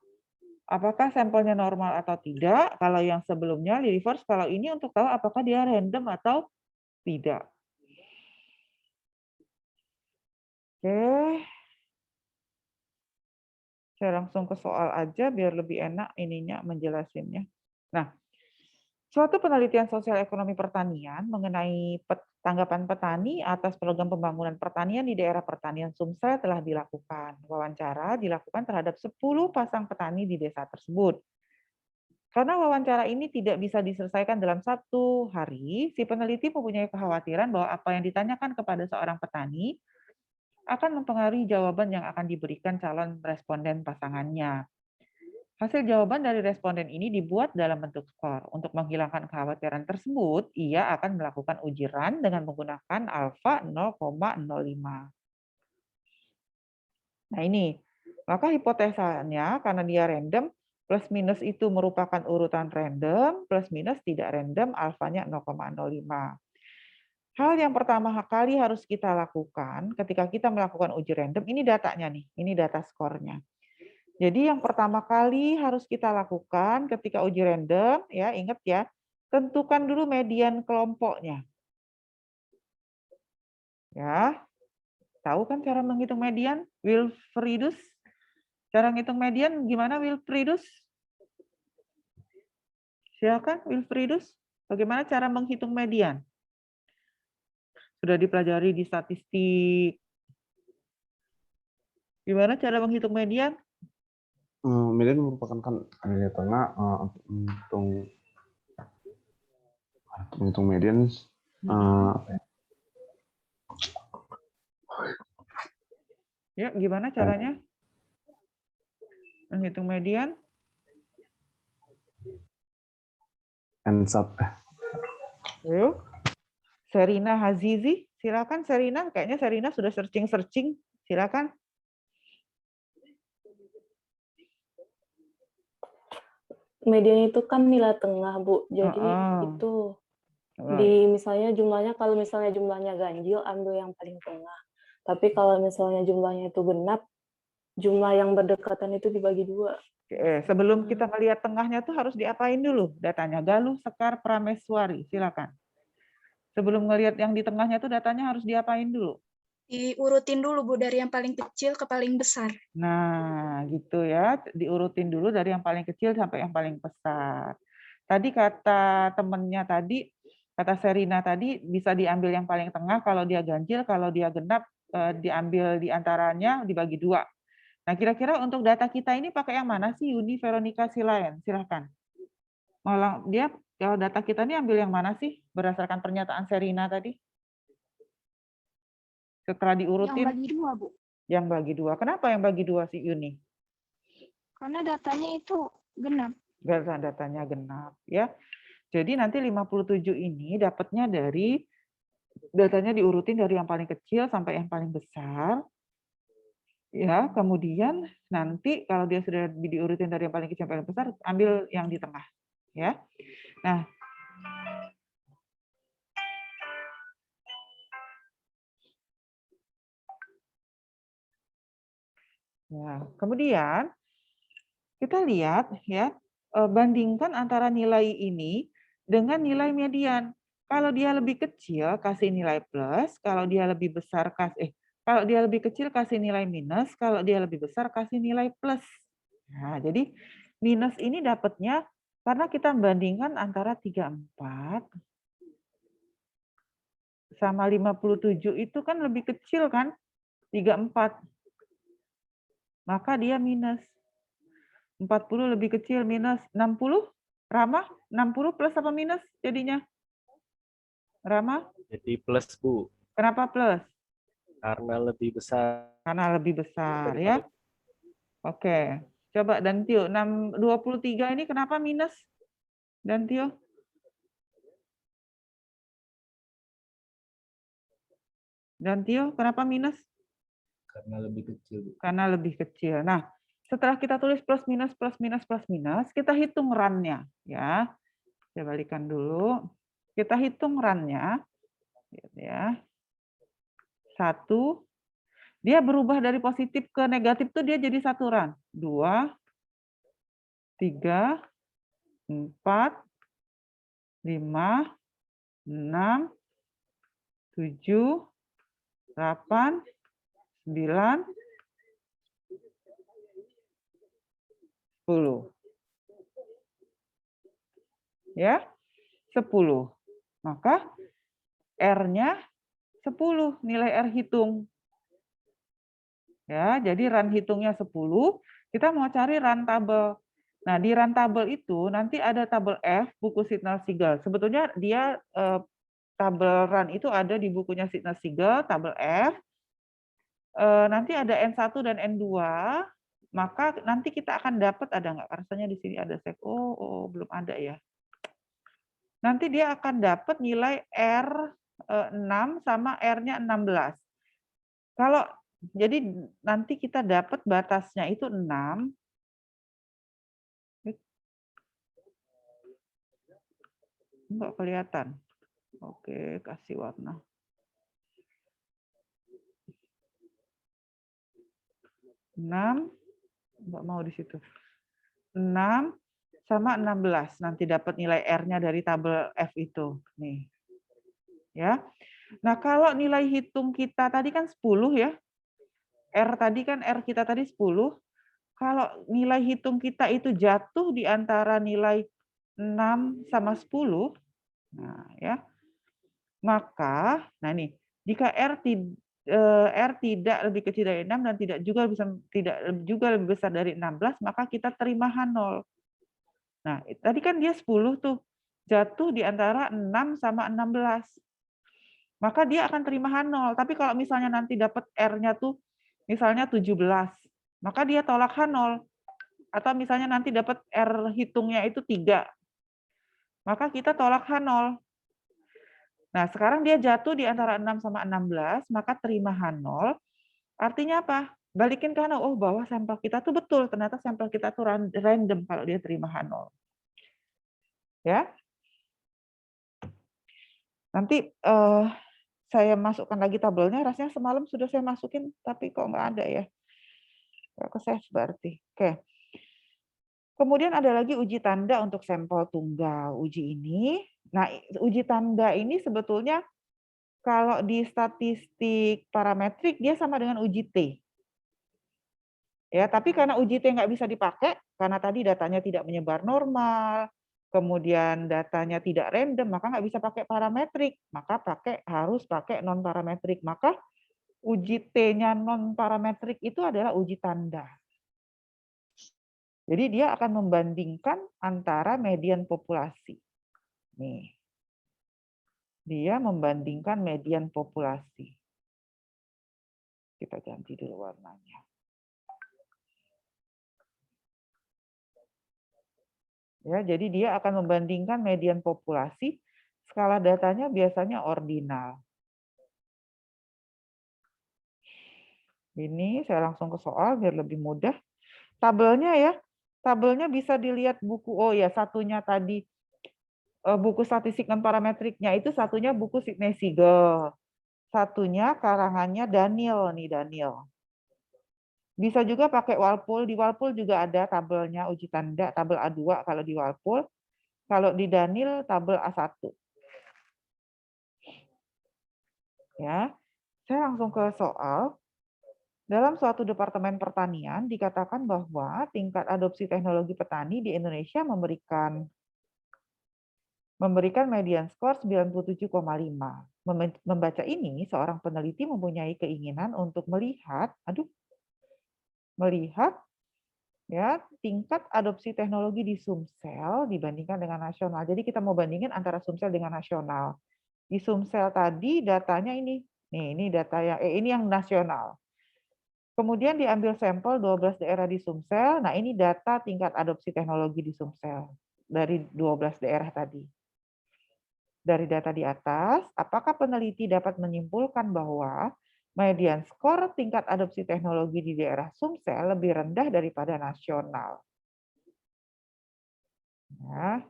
Apakah sampelnya normal atau tidak? Kalau yang sebelumnya Lily-Force, kalau ini untuk tahu apakah dia random atau tidak. Oke. Saya langsung ke soal aja biar lebih enak ininya menjelasinnya. Nah, suatu penelitian sosial ekonomi pertanian mengenai tanggapan petani atas program pembangunan pertanian di daerah pertanian Sumsel telah dilakukan. Wawancara dilakukan terhadap 10 pasang petani di desa tersebut. Karena wawancara ini tidak bisa diselesaikan dalam 1 hari, si peneliti mempunyai kekhawatiran bahwa apa yang ditanyakan kepada seorang petani akan mempengaruhi jawaban yang akan diberikan calon responden pasangannya. Hasil jawaban dari responden ini dibuat dalam bentuk skor. Untuk menghilangkan kekhawatiran tersebut, ia akan melakukan uji run dengan menggunakan alfa 0,05. Nah ini, maka hipotesanya karena dia random, plus minus itu merupakan urutan random, plus minus tidak random, alfanya 0,05. Hal yang pertama kali harus kita lakukan ketika kita melakukan uji random, ini datanya nih, ini data skornya. Jadi yang pertama kali harus kita lakukan ketika uji random, ya ingat ya, tentukan dulu median kelompoknya. Ya, tahu kan cara menghitung median? Wilfriedus? Cara menghitung median gimana Wilfriedus? Silakan Wilfriedus, bagaimana cara menghitung median? Sudah dipelajari di statistik. Gimana cara menghitung median? Median merupakan kan nilai tengah untuk menghitung median. Ya, gimana caranya menghitung median? Ensat. Yuk, Serina Hazizi, silakan Serina. Kayaknya Serina sudah searching. Silakan. Median itu kan nilai tengah, Bu. Jadi itu misalnya jumlahnya, kalau misalnya jumlahnya ganjil, ambil yang paling tengah. Tapi kalau misalnya jumlahnya itu genap, jumlah yang berdekatan itu dibagi 2. Sebelum kita melihat tengahnya tuh harus diapain dulu datanya? Galuh, Sekar, Prameswari, silakan. Sebelum ngelihat yang di tengahnya tuh datanya harus diapain dulu? Diurutin dulu, Bu, dari yang paling kecil ke paling besar. Nah, gitu ya. Diurutin dulu dari yang paling kecil sampai yang paling besar. Tadi kata temennya tadi, kata Serina tadi, bisa diambil yang paling tengah kalau dia ganjil, kalau dia genap, diambil di antaranya, dibagi 2. Nah, kira-kira untuk data kita ini pakai yang mana sih, Yuni, Veronica, Silayan? Silahkan. Dia, kalau data kita ini ambil yang mana sih, berdasarkan pernyataan Serina tadi? Setelah diurutin. Yang bagi 2, Bu. Yang bagi 2. Kenapa yang bagi 2 sih, Yuni? Karena datanya itu genap. Datanya genap, ya. Jadi nanti 57 ini dapatnya dari, datanya diurutin dari yang paling kecil sampai yang paling besar. Ya, kemudian nanti kalau dia sudah diurutin dari yang paling kecil sampai yang besar, ambil yang di tengah. Ya. Nah, nah, kemudian kita lihat ya, bandingkan antara nilai ini dengan nilai median. Kalau dia lebih kecil kasih nilai plus, kalau dia lebih besar kalau dia lebih kecil kasih nilai minus, kalau dia lebih besar kasih nilai plus. Nah, jadi minus ini dapatnya karena kita bandingkan antara 34 sama 57 itu kan lebih kecil kan? 34. Maka dia minus. 40 lebih kecil minus 60. Rama, 60 plus apa minus jadinya? Rama? Jadi plus, Bu. Kenapa plus? Karena lebih besar. Karena lebih besar, ya. Oke. Coba Dantio, 23 ini kenapa minus? Dantio? Dantio, kenapa minus? Karena lebih kecil, Bu. Karena lebih kecil. Nah, setelah kita tulis plus minus, kita hitung run-nya. Ya. Saya balikan dulu. Kita hitung run-nya. Ya. 1. Dia berubah dari positif ke negatif tuh dia jadi 1 run. 2, 3, 4, 5, 6, 7, 8, 9, 10. Ya, 10. Maka R-nya 10, nilai R hitung. Ya, jadi run hitungnya 10, kita mau cari run table. Nah, di run table itu nanti ada tabel F, buku Sidnal Siegel. Sebetulnya dia tabel run itu ada di bukunya Sidnal Siegel, tabel F. Nanti ada N1 dan N2. maka nanti kita akan dapat, ada nggak rasanya di sini ada belum ada ya. Nanti dia akan dapat nilai R 6 sama R-nya 16. Kalau jadi nanti kita dapat batasnya itu 6. Enggak kelihatan. Oke, kasih warna. Enggak mau di situ. 6 sama 16. Nanti dapat nilai R-nya dari tabel F itu. Nih. Ya. Nah, kalau nilai hitung kita tadi kan 10 ya. R tadi kan R kita tadi 10. Kalau nilai hitung kita itu jatuh di antara nilai 6 sama 10, nah ya. Maka, nah nih, jika R tidak lebih kecil dari 6 dan tidak juga lebih besar dari 16, maka kita terima H0. Nah, tadi kan dia 10 tuh, jatuh di antara 6 sama 16. Maka dia akan terima H0. Tapi kalau misalnya nanti dapat R-nya tuh misalnya 17, maka dia tolak H0. Atau misalnya nanti dapat R hitungnya itu 3, maka kita tolak H0. Nah, sekarang dia jatuh di antara 6 sama 16, maka terima H0. Artinya apa? Balikin ke H0. Oh, bahwa sampel kita tuh betul. Ternyata sampel kita tuh random kalau dia terima H0. Ya. Nanti saya masukkan lagi tabelnya. Rasanya semalam sudah saya masukin, tapi kok nggak ada ya. Ke save berarti. Oke. Kemudian ada lagi uji tanda untuk sampel tunggal. Uji ini, nah uji tanda ini sebetulnya kalau di statistik parametrik dia sama dengan uji T. Ya, tapi karena uji T nggak bisa dipakai, karena tadi datanya tidak menyebar normal, kemudian datanya tidak random, maka nggak bisa pakai parametrik, maka harus pakai non parametrik. Maka uji T-nya non parametrik itu adalah uji tanda. Jadi dia akan membandingkan antara median populasi. Nih. Dia membandingkan median populasi. Kita ganti dulu warnanya. Ya, jadi dia akan membandingkan median populasi. Skala datanya biasanya ordinal. Ini saya langsung ke soal biar lebih mudah. Tabelnya ya, tabelnya bisa dilihat buku, oh ya satunya tadi buku statistik non parametriknya itu, satunya buku Sidney Siegel. Satunya karangannya Daniel nih, Daniel. Bisa juga pakai Walpole, di Walpole juga ada tabelnya uji tanda, tabel A2 kalau di Walpole. Kalau di Daniel tabel A1. Ya. Saya langsung ke soal. Dalam suatu departemen pertanian dikatakan bahwa tingkat adopsi teknologi petani di Indonesia memberikan median skor 97,5. Membaca ini, seorang peneliti mempunyai keinginan untuk melihat ya tingkat adopsi teknologi di Sumsel dibandingkan dengan nasional. Jadi kita mau bandingin antara Sumsel dengan nasional. Di Sumsel tadi datanya ini. Nih, ini data ini yang nasional. Kemudian diambil sampel 12 daerah di Sumsel. Nah, ini data tingkat adopsi teknologi di Sumsel dari 12 daerah tadi. Dari data di atas, apakah peneliti dapat menyimpulkan bahwa median skor tingkat adopsi teknologi di daerah Sumsel lebih rendah daripada nasional? Ya.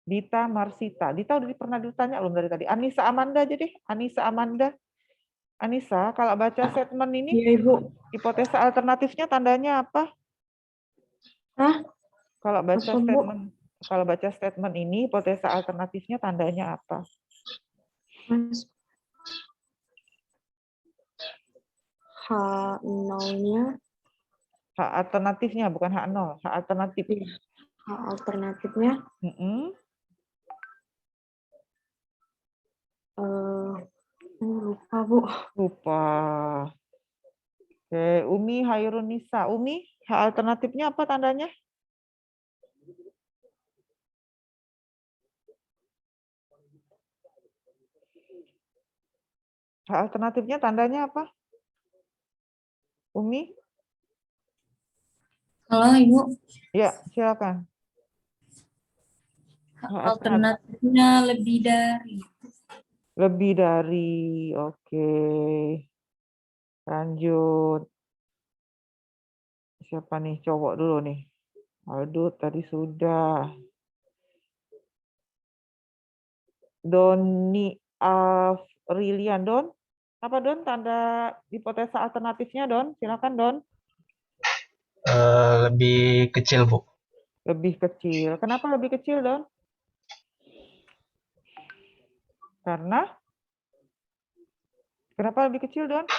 Dita Marsita. Dita udah pernah ditanya belum dari tadi? Anissa Amanda aja deh. Anissa Amanda. Anissa, kalau baca statement ini, ya, Ibu. Hipotesa alternatifnya tandanya apa? Hah? Kalau baca statement ini, hipotesa alternatifnya tandanya apa? H0-nya. H alternatifnya, bukan H0. H alternatif. H alternatifnya. Lupa, Bu. Lupa. Oke, Umi Hairunisa. Umi, H alternatifnya apa tandanya? H alternatifnya tandanya apa? Umi? Halo, Ibu. Ya, silakan. Alternatifnya lebih dari. Lebih dari, oke. Lanjut. Siapa nih? Cowok dulu nih. Aduh, tadi sudah. Doni Afrilian, Don. Apa, Don? Tanda hipotesa alternatifnya, Don. Silakan, Don. Lebih kecil, Bu. Lebih kecil. Kenapa lebih kecil, Don? Karena? Kenapa lebih kecil, Don?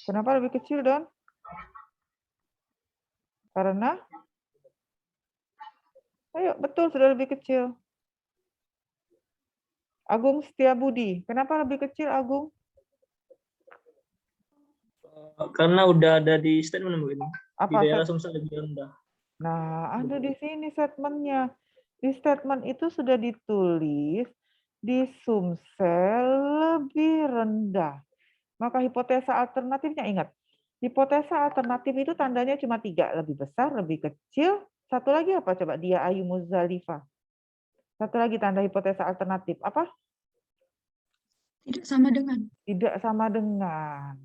Kenapa lebih kecil, Don? Karena? Ayo, betul, sudah lebih kecil. Agung Setiabudi. Kenapa lebih kecil, Agung? Karena udah ada di statement mungkin. Di Apa daerah Sumsel lebih rendah. Nah, ada di sini statementnya. Di statement itu sudah ditulis di Sumsel lebih rendah. Maka hipotesa alternatifnya, ingat, hipotesa alternatif itu tandanya cuma 3, lebih besar, lebih kecil. Satu lagi apa coba? Dia Ayu Muzdalifah. Satu lagi tanda hipotesa alternatif. Apa? Tidak sama dengan. Tidak sama dengan.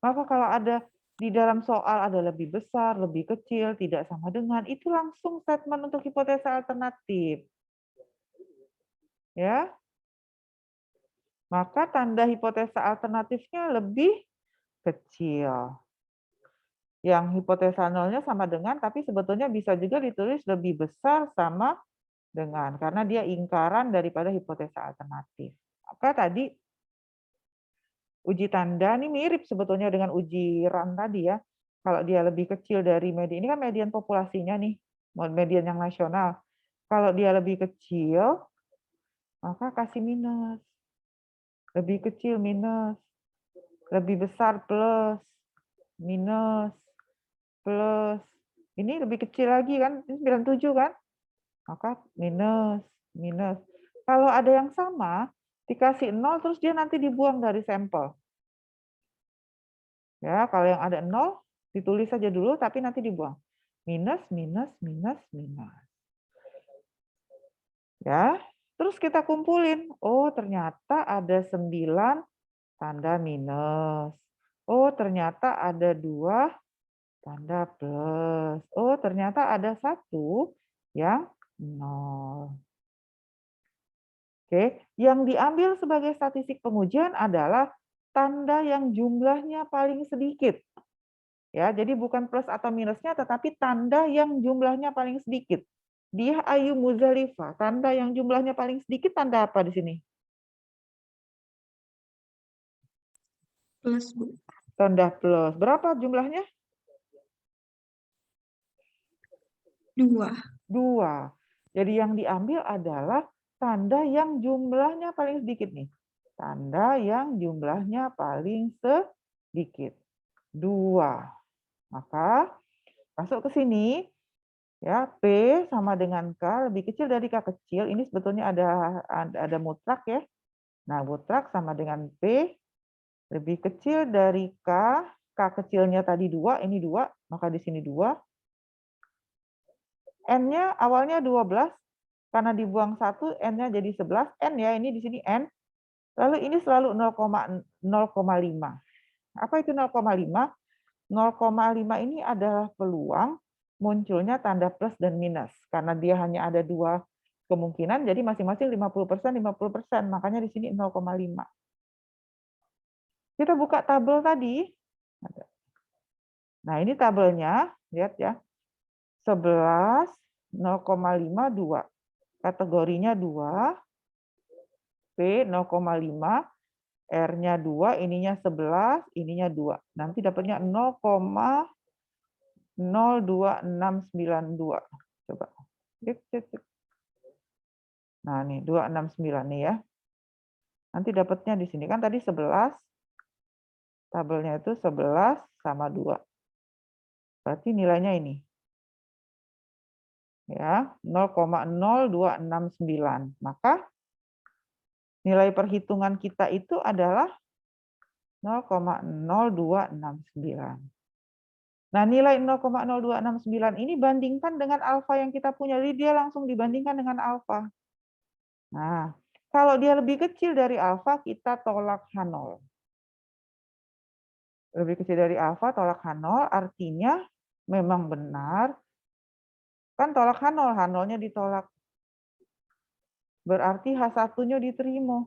Maka kalau ada di dalam soal ada lebih besar, lebih kecil, tidak sama dengan, itu langsung statement untuk hipotesa alternatif. Ya. Maka tanda hipotesa alternatifnya lebih kecil. Yang hipotesa nolnya sama dengan, tapi sebetulnya bisa juga ditulis lebih besar sama dengan, karena dia ingkaran daripada hipotesa alternatif. Maka tadi uji tanda ini mirip sebetulnya dengan uji RAN tadi ya. Kalau dia lebih kecil dari median, ini kan median populasinya nih, median yang nasional. Kalau dia lebih kecil, maka kasih minus. Lebih kecil minus. Lebih besar plus. Minus. Plus. Ini lebih kecil lagi kan, ini 97 kan? Maka minus. Minus. Kalau ada yang sama, dikasih 0, terus dia nanti dibuang dari sampel. Ya, kalau yang ada 0, ditulis saja dulu, tapi nanti dibuang. Minus, minus, minus, minus. Ya, terus kita kumpulin. Oh, ternyata ada 9 tanda minus. Oh, ternyata ada 2 tanda plus. Oh, ternyata ada 1 yang 0. Oke, yang diambil sebagai statistik pengujian adalah tanda yang jumlahnya paling sedikit. Ya, jadi bukan plus atau minusnya, tetapi tanda yang jumlahnya paling sedikit. Dia Ayu Muzdalifah, tanda yang jumlahnya paling sedikit, tanda apa di sini? Plus, Bu. Tanda plus. Berapa jumlahnya? 2. 2. Jadi yang diambil adalah tanda yang jumlahnya paling sedikit nih. Tanda yang jumlahnya paling sedikit. 2. Maka masuk ke sini, ya P sama dengan K lebih kecil dari K kecil. Ini sebetulnya ada mutlak ya. Nah, mutlak sama dengan P lebih kecil dari K. K kecilnya tadi 2, ini 2, maka di sini 2. N-nya awalnya 12, karena dibuang 1, N-nya jadi 11. N ya, ini di sini N. Lalu ini selalu 0,5. Apa itu 0,5? 0,5 ini adalah peluang munculnya tanda plus dan minus. Karena dia hanya ada 2 kemungkinan, jadi masing-masing 50%, 50%. Makanya di sini 0,5. Kita buka tabel tadi. Nah, ini tabelnya. Lihat ya. 11, 0,5, 2. Kategorinya 2. P 0,5. R-nya 2, ininya 11, ininya 2. Nanti dapatnya 0,02692. Coba. Nah, nih 269 nih ya. Nanti dapatnya di sini kan tadi 11. Tabelnya itu 11 sama 2. Berarti nilainya ini. Ya, 0,0269. Maka Nilai perhitungan kita itu adalah 0,0269. Nah, nilai 0,0269 ini bandingkan dengan alfa yang kita punya. Jadi dia langsung dibandingkan dengan alfa. Nah, kalau dia lebih kecil dari alfa, kita tolak H0. Lebih kecil dari alfa, tolak H0, artinya memang benar. Kan tolak H0, H0-nya ditolak. Berarti H1-nya diterima.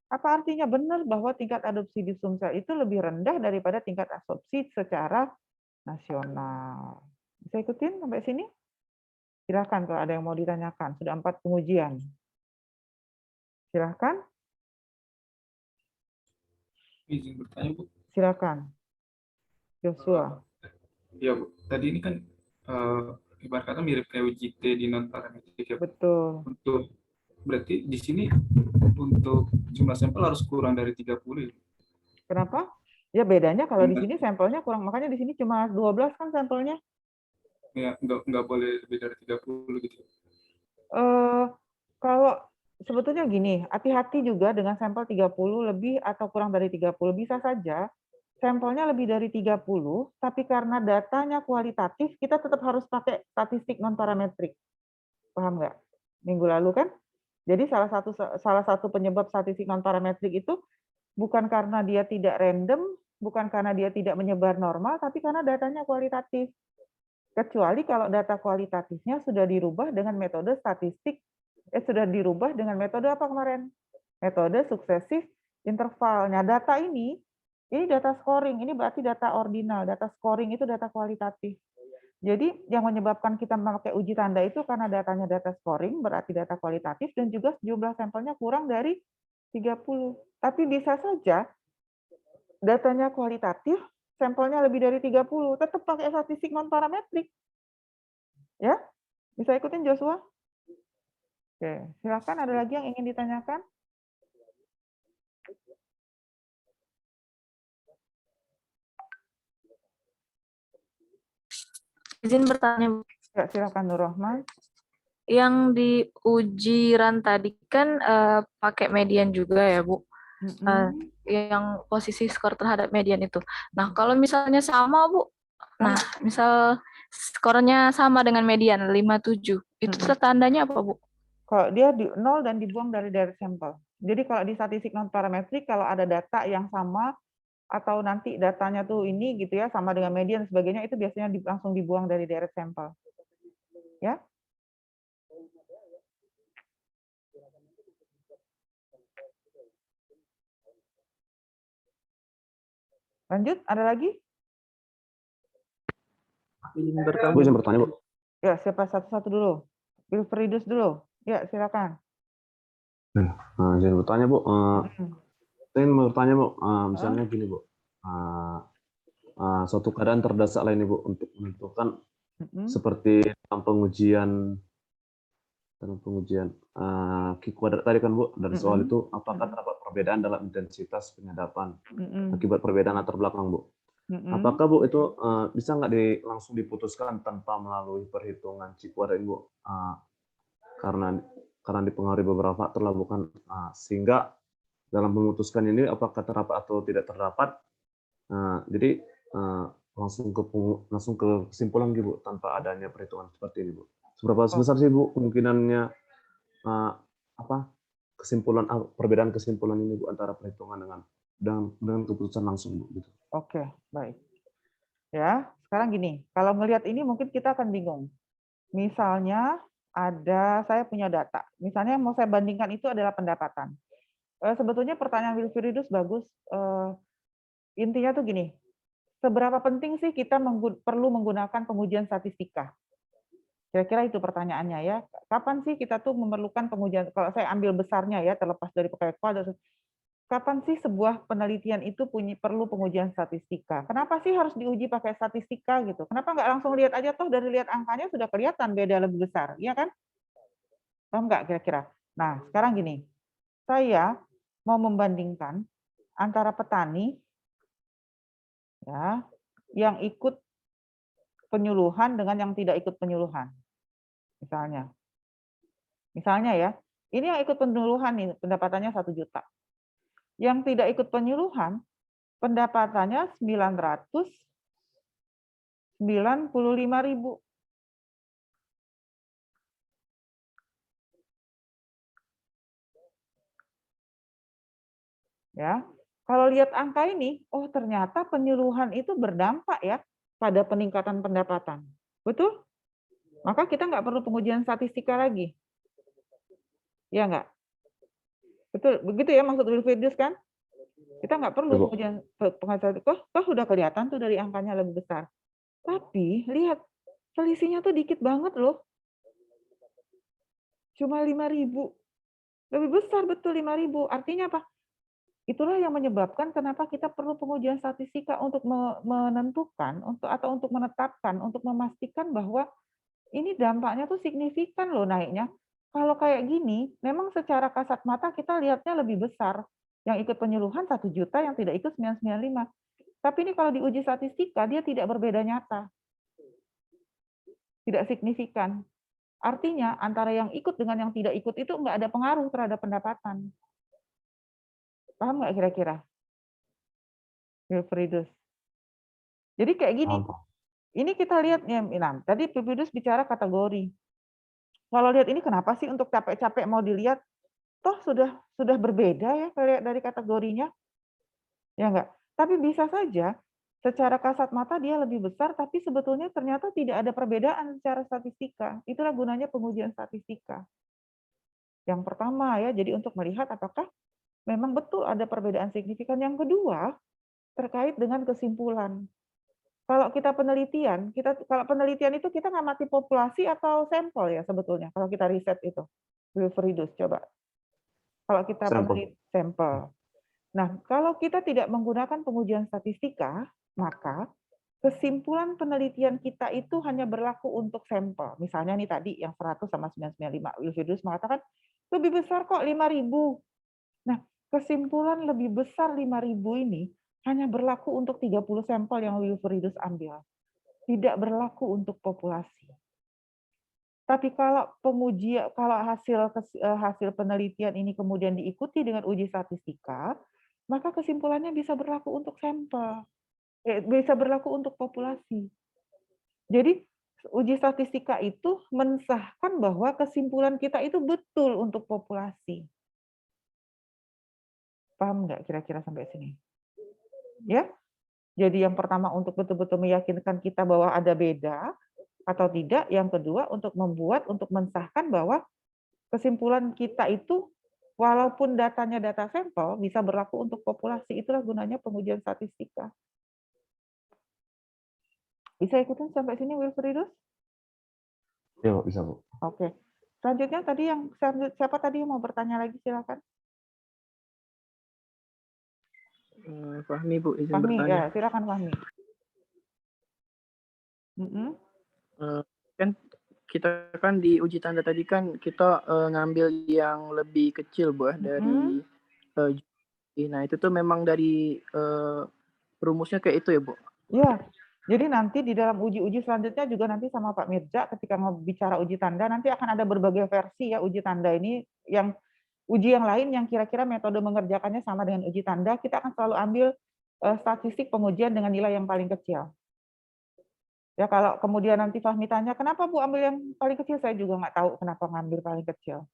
Apa artinya benar bahwa tingkat adopsi di Sumsel itu lebih rendah daripada tingkat adopsi secara nasional. Bisa ikutin sampai sini? Silakan kalau ada yang mau ditanyakan. Sudah 4 pengujian. Silakan. Izin bertanya, Bu. Silakan. Joshua. Ya, Bu. Tadi ini kan ibarat kata mirip kayak UJT di non parametrik ya. Betul. Untuk berarti di sini untuk jumlah sampel harus kurang dari 30 ya? Kenapa? Ya bedanya kalau di sini sampelnya kurang, makanya di sini cuma 12 kan sampelnya. Ya, nggak boleh lebih dari 30 gitu. Kalau sebetulnya gini, hati-hati juga dengan sampel 30 lebih atau kurang dari 30. Bisa saja sampelnya lebih dari 30, tapi karena datanya kualitatif, kita tetap harus pakai statistik non-parametrik. Paham nggak? Minggu lalu kan? Jadi salah satu penyebab statistik non-parametrik itu bukan karena dia tidak random, bukan karena dia tidak menyebar normal, tapi karena datanya kualitatif. Kecuali kalau data kualitatifnya sudah dirubah dengan metode statistik, sudah dirubah dengan metode apa kemarin? Metode suksesif intervalnya. Data ini data scoring, ini berarti data ordinal, data scoring itu data kualitatif. Jadi yang menyebabkan kita memakai uji tanda itu karena datanya data scoring, berarti data kualitatif, dan juga jumlah sampelnya kurang dari 30. Tapi bisa saja datanya kualitatif, sampelnya lebih dari 30, tetap pakai statistik non-parametrik. Ya, bisa ikutin Joshua? Oke, silakan ada lagi yang ingin ditanyakan? Izin bertanya, Bu. Ya, silakan Nur Rahman. Yang diuji RAN tadi kan pakai median juga ya, Bu. Yang posisi skor terhadap median itu. Nah, kalau misalnya sama, Bu. Nah, misal skornya sama dengan median 57. Itu tandanya apa, Bu? Kalau dia di 0 dan dibuang dari direct sampel. Jadi kalau di statistik non parametrik, kalau ada data yang sama atau nanti datanya tuh ini gitu ya, sama dengan median dan sebagainya, itu biasanya langsung dibuang dari direct sampel. Ya. Lanjut, ada lagi? Bu, izin bertanya, Bu. Ya, siapa satu-satu dulu? Wilfriedus dulu. Ya, silakan. Nah, izin bertanya, Bu. Saya ingin bertanya, Bu. Misalnya gini, Bu. Suatu keadaan terdesak lain, Bu, untuk menentukan seperti dalam pengujian Q kuadrat tadi kan, Bu, dari soal itu apakah terdapat perbedaan dalam intensitas penyadapan akibat perbedaan latar belakang, Bu? Apakah, Bu, itu bisa nggak langsung diputuskan tanpa melalui perhitungan Q kuadrat ini, Bu? Karena dipengaruhi beberapa faktor lah, bukan sehingga dalam memutuskan ini apakah terdapat atau tidak terdapat, jadi langsung ke kesimpulan gitu, Bu, tanpa adanya perhitungan seperti ini, Bu. Seberapa besar sih, Bu, kemungkinannya perbedaan kesimpulan ini, Bu, antara perhitungan dengan keputusan langsung, Bu, gitu. Oke, baik. Ya, sekarang gini, kalau melihat ini mungkin kita akan bingung. Misalnya saya punya data, misalnya yang mau saya bandingkan itu adalah pendapatan. Sebetulnya pertanyaan Wilfriedus bagus. Intinya tuh gini, seberapa penting sih kita perlu menggunakan pengujian statistika? Kira-kira itu pertanyaannya ya. Kapan sih kita tuh memerlukan pengujian? Kalau saya ambil besarnya ya, terlepas dari pakai kuadrat. Kapan sih sebuah penelitian itu perlu pengujian statistika? Kenapa sih harus diuji pakai statistika gitu? Kenapa nggak langsung lihat aja, toh dari lihat angkanya sudah kelihatan beda lebih besar, iya kan? Paham nggak kira-kira? Nah, sekarang gini, saya mau membandingkan antara petani ya yang ikut penyuluhan dengan yang tidak ikut penyuluhan. Misalnya ya, Ini yang ikut penyuluhan nih, pendapatannya 1 juta. Yang tidak ikut penyuluhan, pendapatannya 995.000. Ya, kalau lihat angka ini, oh ternyata penyuluhan itu berdampak ya pada peningkatan pendapatan. Betul? Maka kita nggak perlu pengujian statistika lagi. Ya nggak? Betul, begitu ya maksud Wilfriedus kan? Kita nggak perlu pengujian statistika, toh udah kelihatan tuh dari angkanya lebih besar. Tapi lihat, selisihnya tuh dikit banget loh. Cuma 5.000. Lebih besar betul 5.000. Artinya apa? Itulah yang menyebabkan kenapa kita perlu pengujian statistika untuk menentukan atau untuk menetapkan, untuk memastikan bahwa ini dampaknya tuh signifikan loh naiknya. Kalau kayak gini, memang secara kasat mata kita lihatnya lebih besar. Yang ikut penyuluhan 1 juta, yang tidak ikut 995. Tapi ini kalau diuji statistika, dia tidak berbeda nyata. Tidak signifikan. Artinya antara yang ikut dengan yang tidak ikut itu nggak ada pengaruh terhadap pendapatan. Paham nggak kira-kira? Wilfriedus. Jadi kayak gini. Ini kita lihat ya, tadi Wilfriedus bicara kategori. Kalau lihat ini kenapa sih untuk capek-capek mau dilihat? Toh sudah berbeda ya dari kategorinya. Ya enggak? Tapi bisa saja secara kasat mata dia lebih besar, tapi sebetulnya ternyata tidak ada perbedaan secara statistika. Itulah gunanya pengujian statistika. Yang pertama ya, jadi untuk melihat apakah memang betul ada perbedaan signifikan. Yang kedua, terkait dengan kesimpulan. Kalau kita penelitian, kalau penelitian itu kita ngamati populasi atau sampel ya sebetulnya. Kalau kita riset itu, Wilfriedus coba. Kalau kita peneliti sampel. Nah, kalau kita tidak menggunakan pengujian statistika, maka kesimpulan penelitian kita itu hanya berlaku untuk sampel. Misalnya nih tadi yang 100 sama 995, Wilfriedus mengatakan lebih besar kok 5.000. Nah, kesimpulan lebih besar 5.000 ini hanya berlaku untuk 30 sampel yang Wilfriedus ambil. Tidak berlaku untuk populasi. Tapi kalau hasil penelitian ini kemudian diikuti dengan uji statistika, maka kesimpulannya bisa berlaku untuk sampel. Bisa berlaku untuk populasi. Jadi uji statistika itu mensahkan bahwa kesimpulan kita itu betul untuk populasi. Paham nggak kira-kira sampai sini? Ya, jadi yang pertama untuk betul-betul meyakinkan kita bahwa ada beda atau tidak, yang kedua untuk mensahkan bahwa kesimpulan kita itu walaupun datanya data sampel bisa berlaku untuk populasi. Itulah gunanya pengujian statistika. Bisa ikutin sampai sini Wilfriedus? Ya, bisa Bu. Oke. Selanjutnya tadi siapa tadi yang mau bertanya lagi silakan. Fahmi Bu, izin Fahmi, bertanya. ya silakan Fahmi. Kan kita kan di uji tanda tadi kan kita ngambil yang lebih kecil Bu dari nah itu tuh memang dari rumusnya kayak itu ya Bu? Iya. Jadi nanti di dalam uji-uji selanjutnya juga nanti sama Pak Mirja ketika mau bicara uji tanda nanti akan ada berbagai versi ya uji tanda ini yang uji yang lain yang kira-kira metode mengerjakannya sama dengan uji tanda, kita akan selalu ambil statistik pengujian dengan nilai yang paling kecil. Ya kalau kemudian nanti Fahmi tanya, kenapa Bu ambil yang paling kecil? Saya juga nggak tahu kenapa ngambil paling kecil.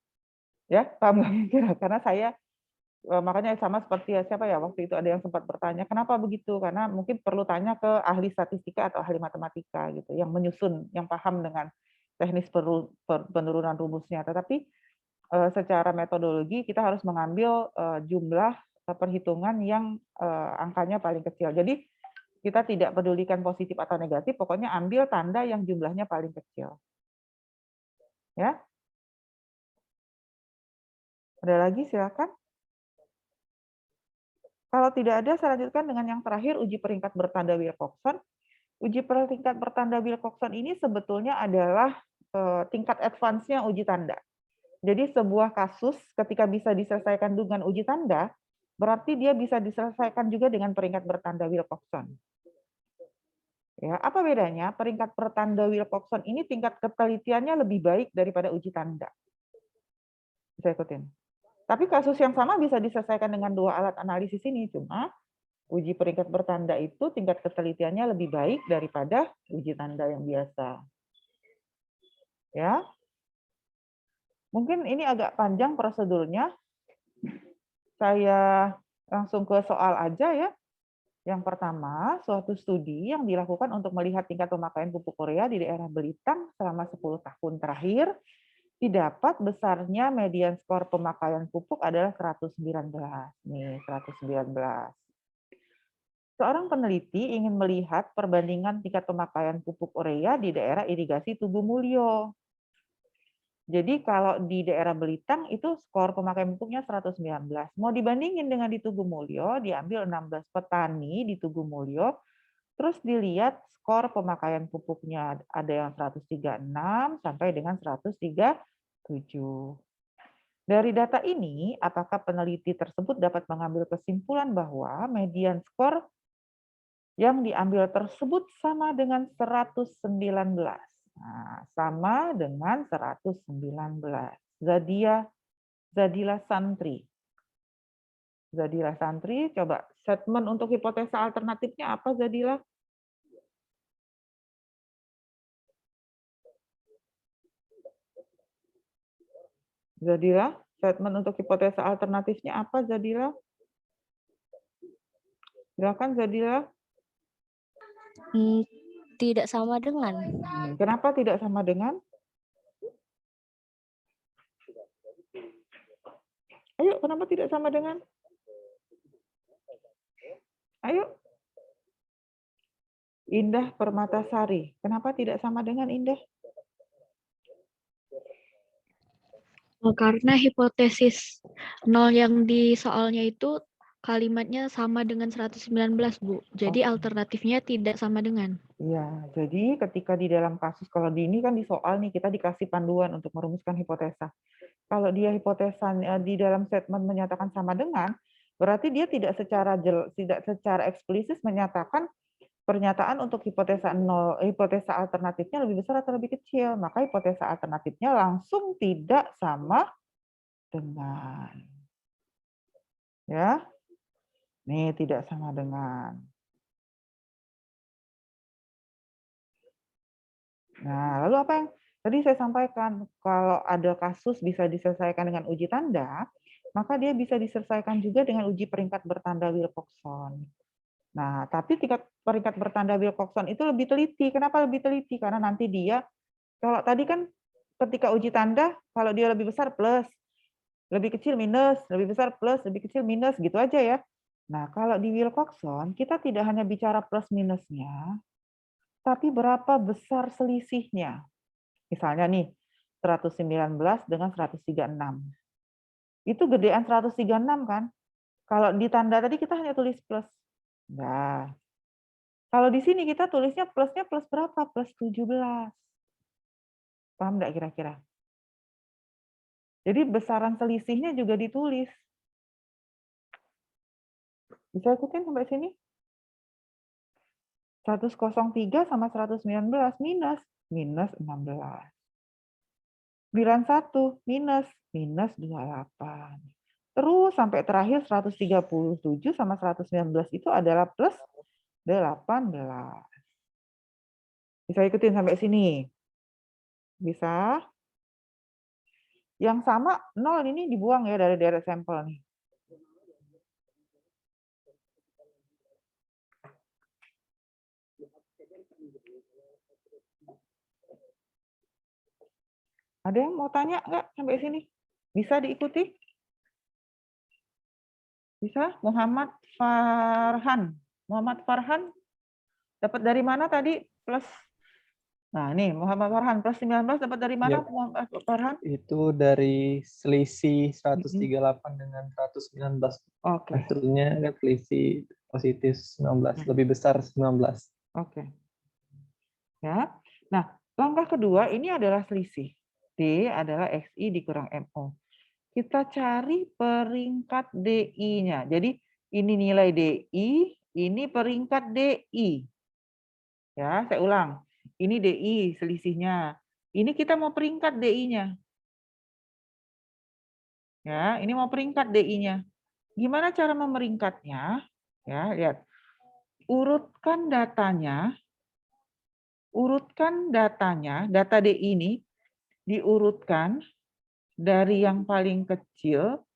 Ya, paham nggak kira? Karena saya makanya sama seperti siapa ya waktu itu ada yang sempat bertanya, kenapa begitu? Karena mungkin perlu tanya ke ahli statistika atau ahli matematika gitu, yang menyusun, yang paham dengan teknis penurunan rumusnya. Tetapi secara metodologi kita harus mengambil jumlah perhitungan yang angkanya paling kecil. Jadi kita tidak pedulikan positif atau negatif, pokoknya ambil tanda yang jumlahnya paling kecil. Ya. Ada lagi silakan. Kalau tidak ada, saya lanjutkan dengan yang terakhir, uji peringkat bertanda Wilcoxon. Uji peringkat bertanda Wilcoxon ini sebetulnya adalah tingkat advance-nya uji tanda. Jadi sebuah kasus ketika bisa diselesaikan dengan uji tanda, berarti dia bisa diselesaikan juga dengan peringkat bertanda Wilcoxon. Ya, apa bedanya? Peringkat bertanda Wilcoxon ini tingkat ketelitiannya lebih baik daripada uji tanda. Bisa ikutin. Tapi kasus yang sama bisa diselesaikan dengan 2 alat analisis ini, cuma uji peringkat bertanda itu tingkat ketelitiannya lebih baik daripada uji tanda yang biasa. Ya. Mungkin ini agak panjang prosedurnya. Saya langsung ke soal aja ya. Yang pertama, suatu studi yang dilakukan untuk melihat tingkat pemakaian pupuk urea di daerah Belitang selama 10 tahun terakhir, didapat besarnya median skor pemakaian pupuk adalah 119. Nih, 119. Seorang peneliti ingin melihat perbandingan tingkat pemakaian pupuk urea di daerah irigasi Tugu Mulyo. Jadi kalau di daerah Belitang itu skor pemakaian pupuknya 119. Mau dibandingin dengan di Tugu Mulyo, diambil 16 petani di Tugu Mulyo, terus dilihat skor pemakaian pupuknya ada yang 136 sampai dengan 137. Dari data ini, apakah peneliti tersebut dapat mengambil kesimpulan bahwa median skor yang diambil tersebut sama dengan 119? Nah, sama dengan 119. Zadila Santri. Zadila Santri, coba statement untuk hipotesa alternatifnya apa, Zadila? Zadila, statement untuk hipotesa alternatifnya apa, Zadila? Silakan, Zadila. Tidak sama dengan. Kenapa tidak sama dengan? Ayo, kenapa tidak sama dengan? Ayo. Indah Permatasari. Kenapa tidak sama dengan Indah? Karena hipotesis 0 yang di soalnya itu kalimatnya sama dengan 119, Bu. Jadi alternatifnya tidak sama dengan. Iya, jadi ketika di dalam kasus, kalau di ini kan di soal nih, kita dikasih panduan untuk merumuskan hipotesa. Kalau dia hipotesa di dalam statement menyatakan sama dengan, berarti dia tidak secara eksplisit menyatakan pernyataan untuk hipotesa 0, hipotesa alternatifnya lebih besar atau lebih kecil. Maka hipotesa alternatifnya langsung tidak sama dengan. Ya. Nih, tidak sama dengan. Nah, lalu apa yang tadi saya sampaikan? Kalau ada kasus bisa diselesaikan dengan uji tanda, maka dia bisa diselesaikan juga dengan uji peringkat bertanda Wilcoxon. Nah, tapi tingkat peringkat bertanda Wilcoxon itu lebih teliti. Kenapa lebih teliti? Karena nanti dia, kalau tadi kan ketika uji tanda, kalau dia lebih besar plus, lebih kecil minus, lebih besar plus, lebih kecil minus, gitu aja ya. Nah, kalau di Wilcoxon, kita tidak hanya bicara plus minusnya, tapi berapa besar selisihnya. Misalnya nih, 119 dengan 136. Itu gedean 136 kan? Kalau di tanda tadi kita hanya tulis plus. Nah, kalau di sini kita tulisnya plusnya plus berapa? Plus 17. Paham nggak kira-kira? Jadi besaran selisihnya juga ditulis. Bisa ikutin sampai sini? 103 sama 119 minus 16. 91 minus 28. Terus sampai terakhir 137 sama 119 itu adalah plus 18. Bisa ikutin sampai sini? Bisa? Yang sama 0 ini dibuang ya dari deret sampel nih. Ada yang mau tanya nggak sampai sini? Bisa diikuti? Bisa? Muhammad Farhan. Muhammad Farhan dapat dari mana tadi plus? Nah, ini Muhammad Farhan plus 19 dapat dari mana, Muhammad Farhan? Itu dari selisih 138 dengan 119. Oke. Hasilnya kan selisih positif 19, lebih besar 19. Oke. Ya. Nah, langkah kedua ini adalah selisih. D adalah XI dikurang MO. Kita cari peringkat DI-nya. Jadi ini nilai DI, ini peringkat DI. Ya, saya ulang. Ini DI selisihnya. Ini kita mau peringkat DI-nya. Ya, ini mau peringkat DI-nya. Gimana cara memeringkatnya? Ya, lihat. Urutkan datanya. Data DI ini diurutkan dari yang paling kecil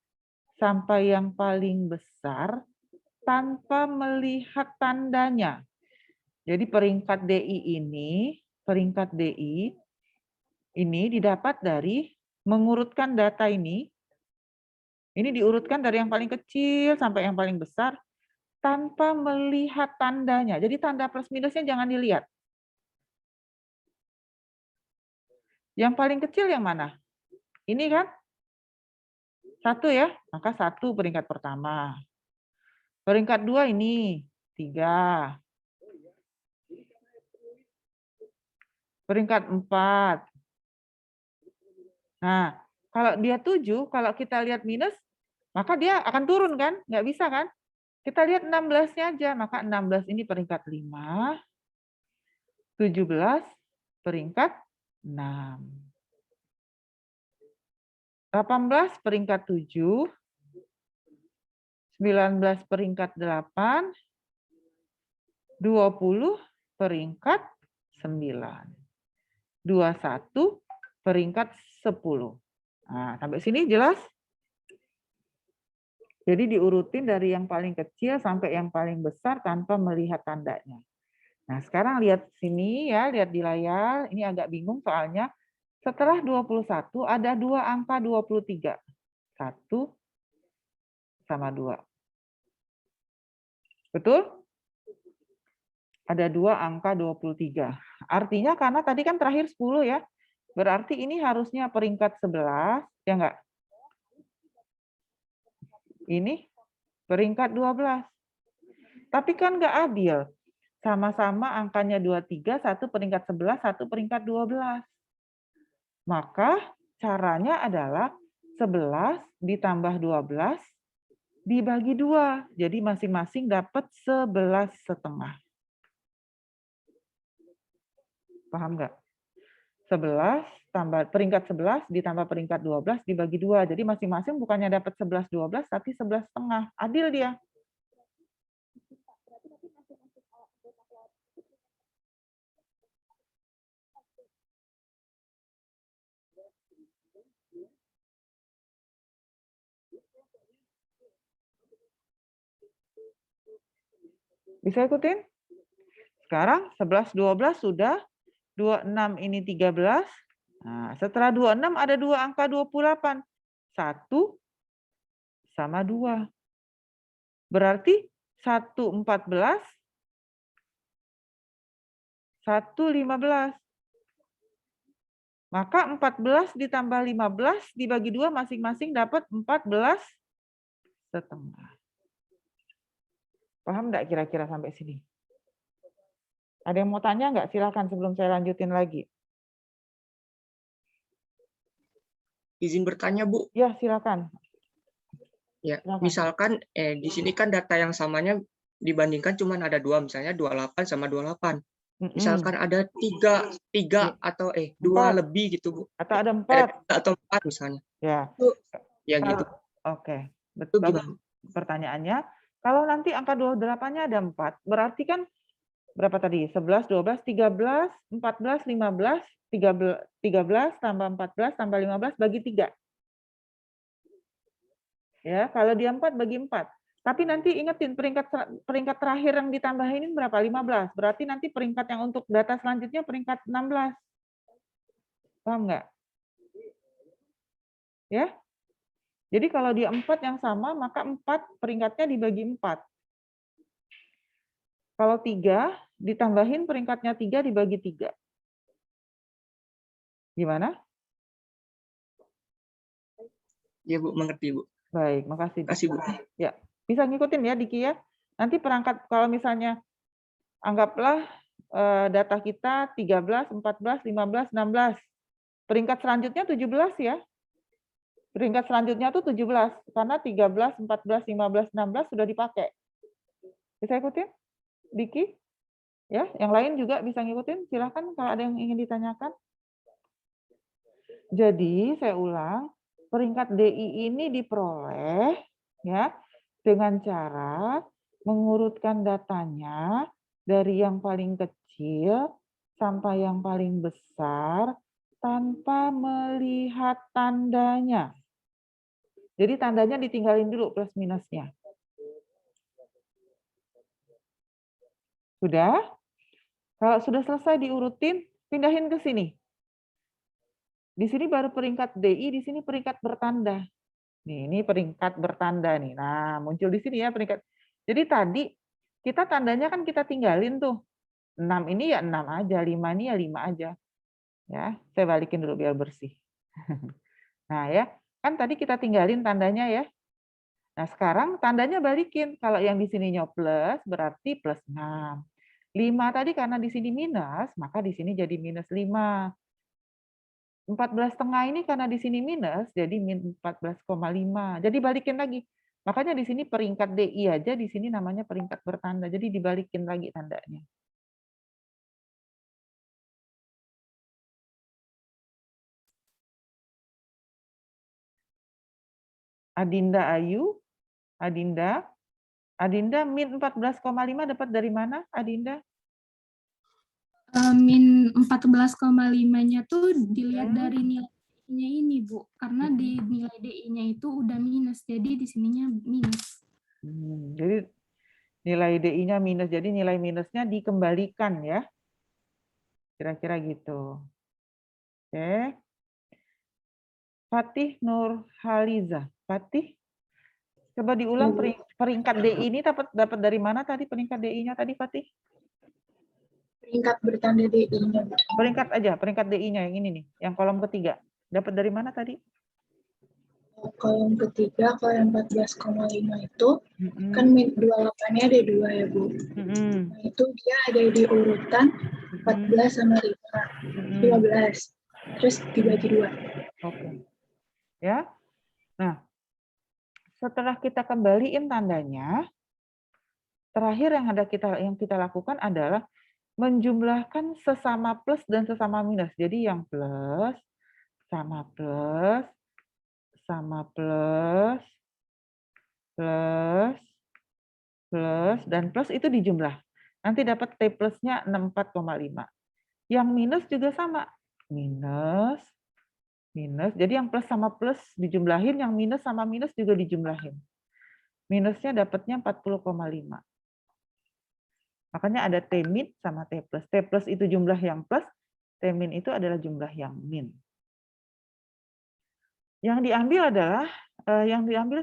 sampai yang paling besar tanpa melihat tandanya. Jadi peringkat DI ini didapat dari mengurutkan data ini diurutkan dari yang paling kecil sampai yang paling besar tanpa melihat tandanya. Jadi tanda plus minusnya jangan dilihat. Yang paling kecil yang mana? Ini kan? 1 ya, maka 1 peringkat pertama. Peringkat 2 ini 3. Peringkat 4. Nah, kalau dia 7, kalau kita lihat minus, maka dia akan turun kan? Nggak bisa kan? Kita lihat 16-nya aja, maka 16 ini peringkat 5. 17 peringkat 6. 18 peringkat 7. 19 peringkat 8. 20 peringkat 9. 21 peringkat 10. Nah, sampai sini jelas? Jadi diurutin dari yang paling kecil sampai yang paling besar tanpa melihat tandanya. Nah, sekarang lihat sini ya, lihat di layar. Ini agak bingung soalnya setelah 21 ada 2 angka 23. 1 sama 2. Betul? Ada 2 angka 23. Artinya karena tadi kan terakhir 10 ya. Berarti ini harusnya peringkat 11, ya enggak? Ini peringkat 12. Tapi kan enggak adil. Sama-sama angkanya 23, 1 peringkat 11, 1 peringkat 12. Maka caranya adalah 11 ditambah 12 dibagi 2. Jadi masing-masing dapat 11,5. Paham nggak? 11 tambah peringkat 11 ditambah peringkat 12 dibagi 2. Jadi masing-masing bukannya dapat 11, 12, tapi 11,5. Adil dia. Bisa ikutin? Sekarang 11, 12 sudah. 26 ini 13. Nah, setelah 26 ada 2 angka 28. 1 sama 2. Berarti 1, 14. 1, 15. Maka 14 ditambah 15 dibagi 2 masing-masing dapat 14,5. Paham nggak kira-kira sampai sini? Ada yang mau tanya nggak? Silakan sebelum saya lanjutin lagi. Izin bertanya, Bu. Ya, silakan. Ya, misalkan di sini kan data yang samanya dibandingkan cuma ada 2, misalnya 28 sama 28. Misalkan ada 3 atau 2 lebih gitu, Bu. Atau ada 4. Atau 4 misalnya. Ya. Ya gitu. Oke. Betul. Pertanyaannya, kalau nanti angka 28-nya ada 4, berarti kan berapa tadi? 11, 12, 13, 14, 15, 13 tambah 14 tambah 15 bagi 3. Ya, kalau dia 4 bagi 4. Tapi nanti ingetin peringkat terakhir yang ditambahin berapa? 15. Berarti nanti peringkat yang untuk data selanjutnya peringkat 16. Paham nggak? Ya? Jadi kalau dia 4 yang sama, maka 4 peringkatnya dibagi 4. Kalau 3, ditambahin peringkatnya 3 dibagi 3. Gimana? Ya, Bu, mengerti, Bu. Baik, makasih. Makasih, Bu. Ya, bisa ngikutin ya, Diki ya. Nanti perangkat, kalau misalnya, anggaplah data kita 13, 14, 15, 16. Peringkat selanjutnya 17 ya. Peringkat selanjutnya tuh 17, karena 13, 14, 15, 16 sudah dipakai. Bisa ikutin? Diki? Ya, yang lain juga bisa ngikutin. Silahkan kalau ada yang ingin ditanyakan. Jadi, saya ulang, Peringkat DI ini diperoleh ya dengan cara mengurutkan datanya dari yang paling kecil sampai yang paling besar tanpa melihat tandanya. Jadi tandanya ditinggalin dulu plus minusnya. Sudah? Kalau sudah selesai diurutin, pindahin ke sini. Di sini baru peringkat DI, di sini peringkat bertanda. Nih, ini peringkat bertanda nih. Nah, muncul di sini ya peringkat. Jadi tadi kita tandanya kan kita tinggalin tuh. 6 ini ya 6 aja, 5 ini ya 5 aja. Ya, saya balikin dulu biar bersih. Nah, ya. Kan tadi kita tinggalin tandanya ya. Nah, sekarang tandanya balikin. Kalau yang di sininya plus, berarti plus 6. 5 tadi karena di sini minus, maka di sini jadi minus 5. 14,5 ini karena di sini minus, jadi min 14,5. Jadi balikin lagi. Makanya di sini peringkat DI aja, di sini namanya peringkat bertanda. Jadi dibalikin lagi tandanya. Adinda Ayu, Adinda min 14,5 dapat dari mana, Adinda? Min 14,5-nya tuh dilihat dari nilai-nya ini, Bu. Karena di nilai DI-nya itu udah minus, jadi di sininya minus. Jadi nilai DI-nya minus, jadi nilai minusnya dikembalikan ya. Kira-kira gitu. Oke. Fatih Nurhaliza. Fatih, coba diulang peringkat DI ini dapat dari mana tadi peringkat DI-nya tadi, Fatih? Peringkat bertanda DI-nya. Peringkat aja, peringkat DI-nya yang ini nih, yang kolom ketiga. Dapat dari mana tadi? Kolom ketiga, kalau yang 14,5 itu, kan 28-nya ada 2 ya, Bu. Nah, itu dia ada di urutan 14 sama 5, 15. Terus dibagi 2. Oke. Ya. Nah, setelah kita kembaliin tandanya, terakhir yang kita lakukan adalah menjumlahkan sesama plus dan sesama minus. Jadi yang plus sama plus sama plus plus plus dan plus itu dijumlah. Nanti dapat T plusnya 64,5. Yang minus juga sama. Minus. Jadi yang plus sama plus dijumlahin, yang minus sama minus juga dijumlahin. Minusnya dapatnya 40,5. Makanya ada T min sama T plus. T plus itu jumlah yang plus, T min itu adalah jumlah yang min. Yang diambil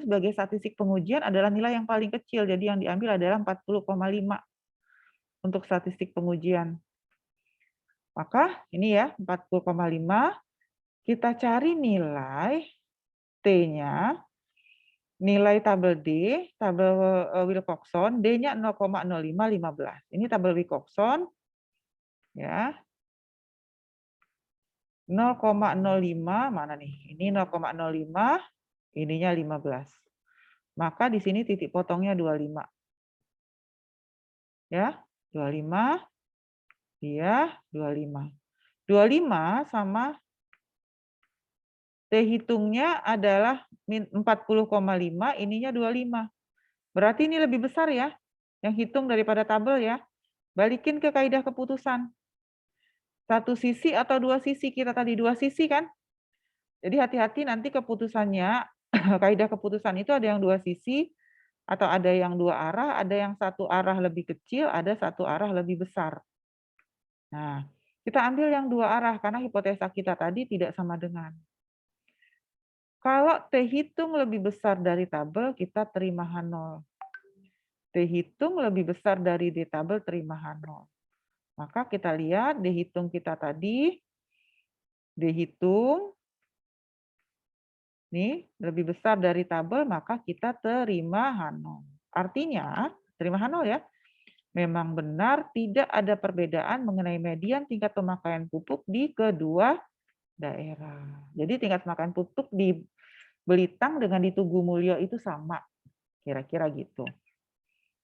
sebagai statistik pengujian adalah nilai yang paling kecil. Jadi yang diambil adalah 40,5 untuk statistik pengujian. Maka ini ya 40,5. Kita cari nilai T-nya, nilai tabel D, tabel Wilcoxon, D-nya 0,0515. Ini tabel Wilcoxon, ya. 0,05, mana nih? Ini 0,05, ininya 15. Maka di sini titik potongnya 25. Ya, 25, dia 25. 25 sama T hitungnya adalah min 40,5, ininya 25. Berarti ini lebih besar ya, yang hitung daripada tabel ya. Balikin ke kaidah keputusan. Satu sisi atau dua sisi, kita tadi dua sisi kan? Jadi hati-hati nanti keputusannya, kaidah keputusan itu ada yang dua sisi, atau ada yang dua arah, ada yang satu arah lebih kecil, ada satu arah lebih besar. Nah, kita ambil yang dua arah, karena hipotesa kita tadi tidak sama dengan. Kalau T hitung lebih besar dari tabel, kita terima H0. T hitung lebih besar dari D tabel, terima H0. Maka kita lihat D hitung kita tadi, D hitung, nih, lebih besar dari tabel, maka kita terima H0. Artinya, terima H0 ya, memang benar tidak ada perbedaan mengenai median tingkat pemakaian pupuk di kedua daerah. Jadi tingkat pemakaian pupuk di Belitang dengan di Tugu Mulyo itu sama, kira-kira gitu.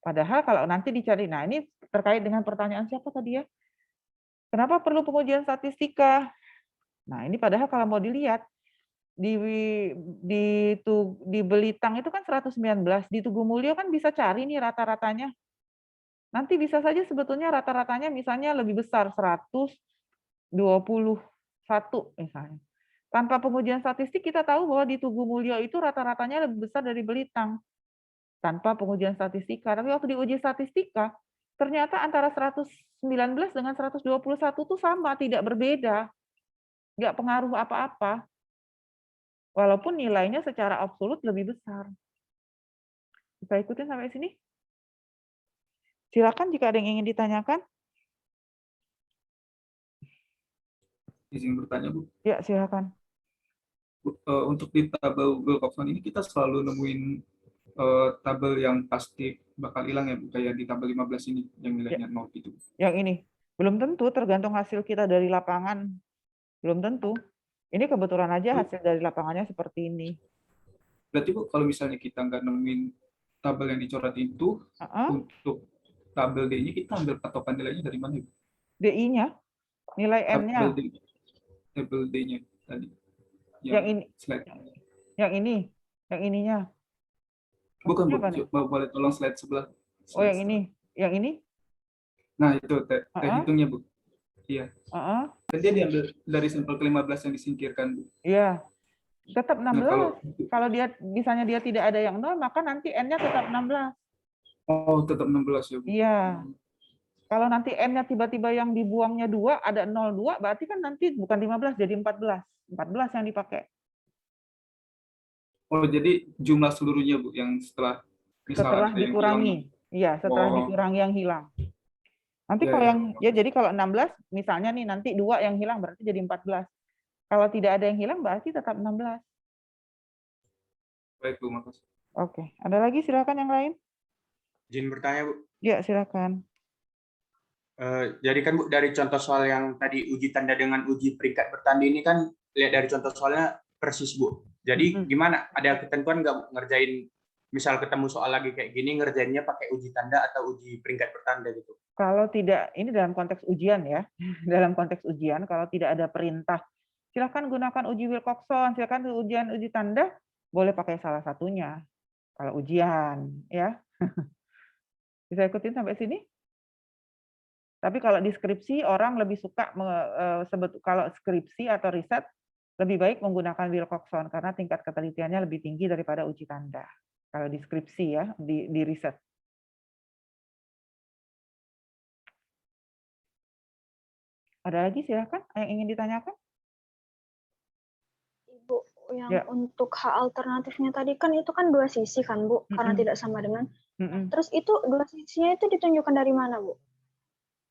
Padahal kalau nanti dicari, nah ini terkait dengan pertanyaan siapa tadi ya? Kenapa perlu pengujian statistika? Nah ini padahal kalau mau dilihat, di Belitang itu kan 119, di Tugu Mulyo kan bisa cari nih rata-ratanya. Nanti bisa saja sebetulnya rata-ratanya misalnya lebih besar, 121 misalnya. Tanpa pengujian statistik kita tahu bahwa di Tugu Mulyo itu rata-ratanya lebih besar dari Belitang. Tanpa pengujian statistika. Tapi waktu diuji statistika, ternyata antara 119 dengan 121 itu sama, tidak berbeda. Nggak pengaruh apa-apa. Walaupun nilainya secara absolut lebih besar. Bisa ikutin sampai sini? Silakan jika ada yang ingin ditanyakan. Izin bertanya, Bu. Ya, silakan. Untuk di tabel Wilcoxon ini kita selalu nemuin tabel yang pasti bakal hilang ya, Bu, kayak di tabel 15 ini yang nilainya 0 gitu. Yang ini belum tentu, tergantung hasil kita dari lapangan. Belum tentu. Ini kebetulan aja hasil dari lapangannya seperti ini. Berarti Bu, kalau misalnya kita nggak nemuin tabel yang dicoret itu, untuk tabel D-nya kita ambil patokan nilainya dari mana, Bu? DI-nya? Nilai M-nya? Tabel D-nya tadi. Yang ini? Yang ini? Yang ininya? Bukan, Bu. Coba boleh tolong slide sebelah. Oh, yang ini? Yang ini? Nah, itu teh hitungnya, Bu. Iya. Dan dia diambil dari sampel ke-15 yang disingkirkan, Bu. Iya. Tetap 16. Nah, kalau dia misalnya dia tidak ada yang 0, maka nanti N-nya tetap 16. Oh, tetap 16 ya, Bu. Iya. Kalau nanti N-nya tiba-tiba yang dibuangnya 2, ada 0,2, berarti kan nanti bukan 15, jadi 14. 14 yang dipakai. Oh, jadi jumlah seluruhnya, Bu, yang setelah dikurangi. Iya, setelah dikurangi yang hilang. Nanti kalau yang jadi kalau 16 misalnya nih nanti 2 yang hilang berarti jadi 14. Kalau tidak ada yang hilang berarti tetap 16. Baik, Bu, makasih. Oke, ada lagi silakan yang lain. Izin bertanya, Bu. Ya, silakan. Jadi kan Bu, dari contoh soal yang tadi uji tanda dengan uji peringkat bertanda ini kan lihat dari contoh soalnya persis, Bu. Jadi gimana? Ada ketentuan nggak ngerjain, misal ketemu soal lagi kayak gini, ngerjainnya pakai uji tanda atau uji peringkat bertanda gitu? Kalau tidak, ini dalam konteks ujian ya. Dalam konteks ujian, kalau tidak ada perintah, silakan gunakan uji Wilcoxon, silakan uji tanda, boleh pakai salah satunya. Kalau ujian, ya. Bisa ikutin sampai sini? Tapi kalau di skripsi, orang lebih suka, kalau skripsi atau riset, lebih baik menggunakan Wilcoxon, karena tingkat ketelitiannya lebih tinggi daripada uji tanda. Kalau di skripsi ya, di riset. Ada lagi silakan yang ingin ditanyakan? Ibu, yang untuk hak alternatifnya tadi kan itu kan 2 sisi kan, Bu, karena tidak sama dengan. Terus itu 2 sisinya itu ditunjukkan dari mana, Bu?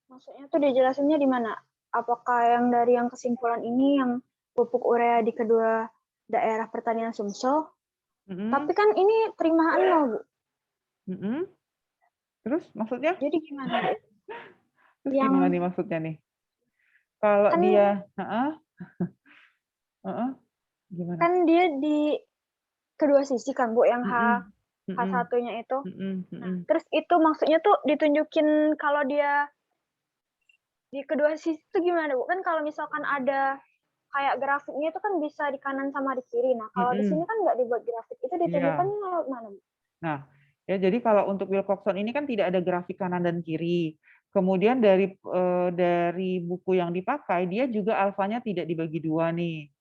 Maksudnya tuh dijelasinnya di mana? Apakah yang dari yang kesimpulan ini yang pupuk urea di kedua daerah pertanian Sumsel? Tapi kan ini terimaan 0, Bu. Terus maksudnya? Jadi gimana, Bu? Terus gimana nih maksudnya nih? Kalau kan, dia, gimana? Kan dia di kedua sisi kan, Bu, yang H1-nya itu. Nah, terus itu maksudnya tuh ditunjukin kalau dia di kedua sisi itu gimana, Bu? Kan kalau misalkan ada kayak grafiknya itu kan bisa di kanan sama di kiri. Nah, kalau di sini kan nggak dibuat grafik. Itu ditunjukkannya lewat mana, Bu? Nah, ya jadi kalau untuk Wilcoxon ini kan tidak ada grafik kanan dan kiri. Kemudian dari buku yang dipakai, dia juga alfanya tidak dibagi 2 nih.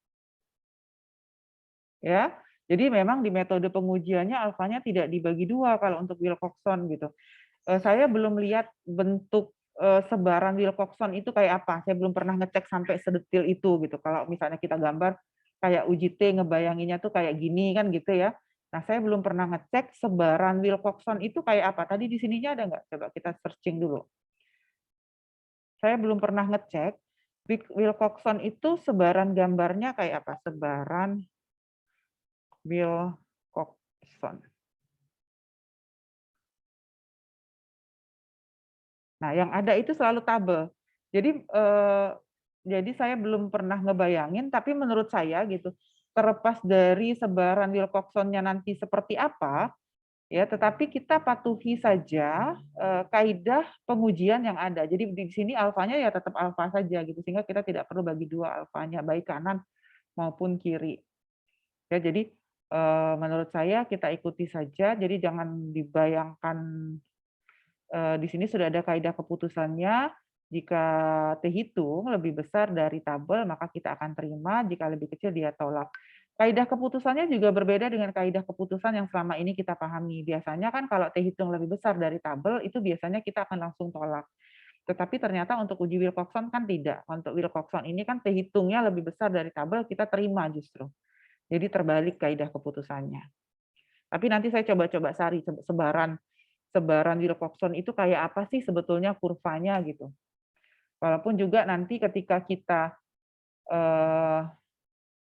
Ya, jadi memang di metode pengujiannya alfanya tidak dibagi 2 kalau untuk Wilcoxon gitu. Saya belum lihat bentuk sebaran Wilcoxon itu kayak apa. Saya belum pernah ngecek sampai sedetil itu gitu. Kalau misalnya kita gambar kayak uji T ngebayanginnya tuh kayak gini kan gitu ya. Nah, saya belum pernah ngecek sebaran Wilcoxon itu kayak apa. Tadi di sininya ada nggak? Coba kita searching dulu. Saya belum pernah ngecek Wilcoxon itu sebaran gambarnya kayak apa? Sebaran Wilcoxon. Nah, yang ada itu selalu tabel. Jadi saya belum pernah ngebayangin, tapi menurut saya gitu, terlepas dari sebaran Wilcoxonnya nanti seperti apa, ya, tetapi kita patuhi saja kaidah pengujian yang ada. Jadi di sini alfanya ya tetap alfa saja gitu, sehingga kita tidak perlu bagi 2 alfanya, baik kanan maupun kiri. Ya, jadi menurut saya kita ikuti saja. Jadi jangan dibayangkan di sini sudah ada kaidah keputusannya. Jika T hitung lebih besar dari tabel, maka kita akan terima. Jika lebih kecil, dia tolak. Kaidah keputusannya juga berbeda dengan kaidah keputusan yang selama ini kita pahami. Biasanya kan kalau T hitung lebih besar dari tabel, itu biasanya kita akan langsung tolak. Tetapi ternyata untuk uji Wilcoxon kan tidak. Untuk Wilcoxon ini kan T hitungnya lebih besar dari tabel, kita terima justru. Jadi terbalik kaidah keputusannya. Tapi nanti saya coba-coba cari sebaran Wilcoxon itu kayak apa sih sebetulnya kurvanya gitu. Walaupun juga nanti ketika kita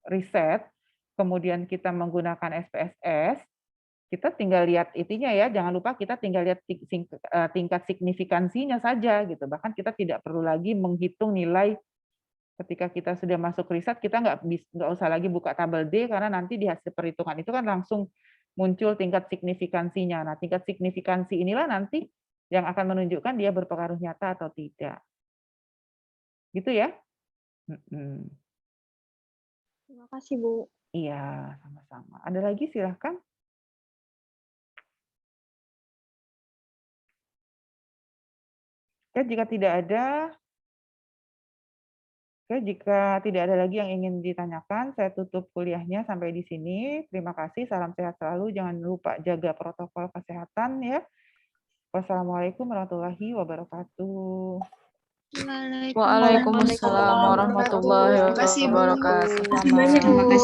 riset, kemudian kita menggunakan SPSS, kita tinggal lihat itunya ya, jangan lupa kita tinggal lihat tingkat signifikansinya saja gitu. Bahkan kita tidak perlu lagi menghitung nilai ketika kita sudah masuk riset, kita nggak usah lagi buka tabel D karena nanti di hasil perhitungan itu kan langsung muncul tingkat signifikansinya. Nah, tingkat signifikansi inilah nanti yang akan menunjukkan dia berpengaruh nyata atau tidak. Gitu ya? Terima kasih, Bu. Iya, sama-sama. Ada lagi silahkan. Ya, jika tidak ada lagi yang ingin ditanyakan, saya tutup kuliahnya sampai di sini. Terima kasih, salam sehat selalu. Jangan lupa jaga protokol kesehatan ya. Wassalamualaikum warahmatullahi wabarakatuh. Waalaikumsalam warahmatullahi wabarakatuh. Terima kasih.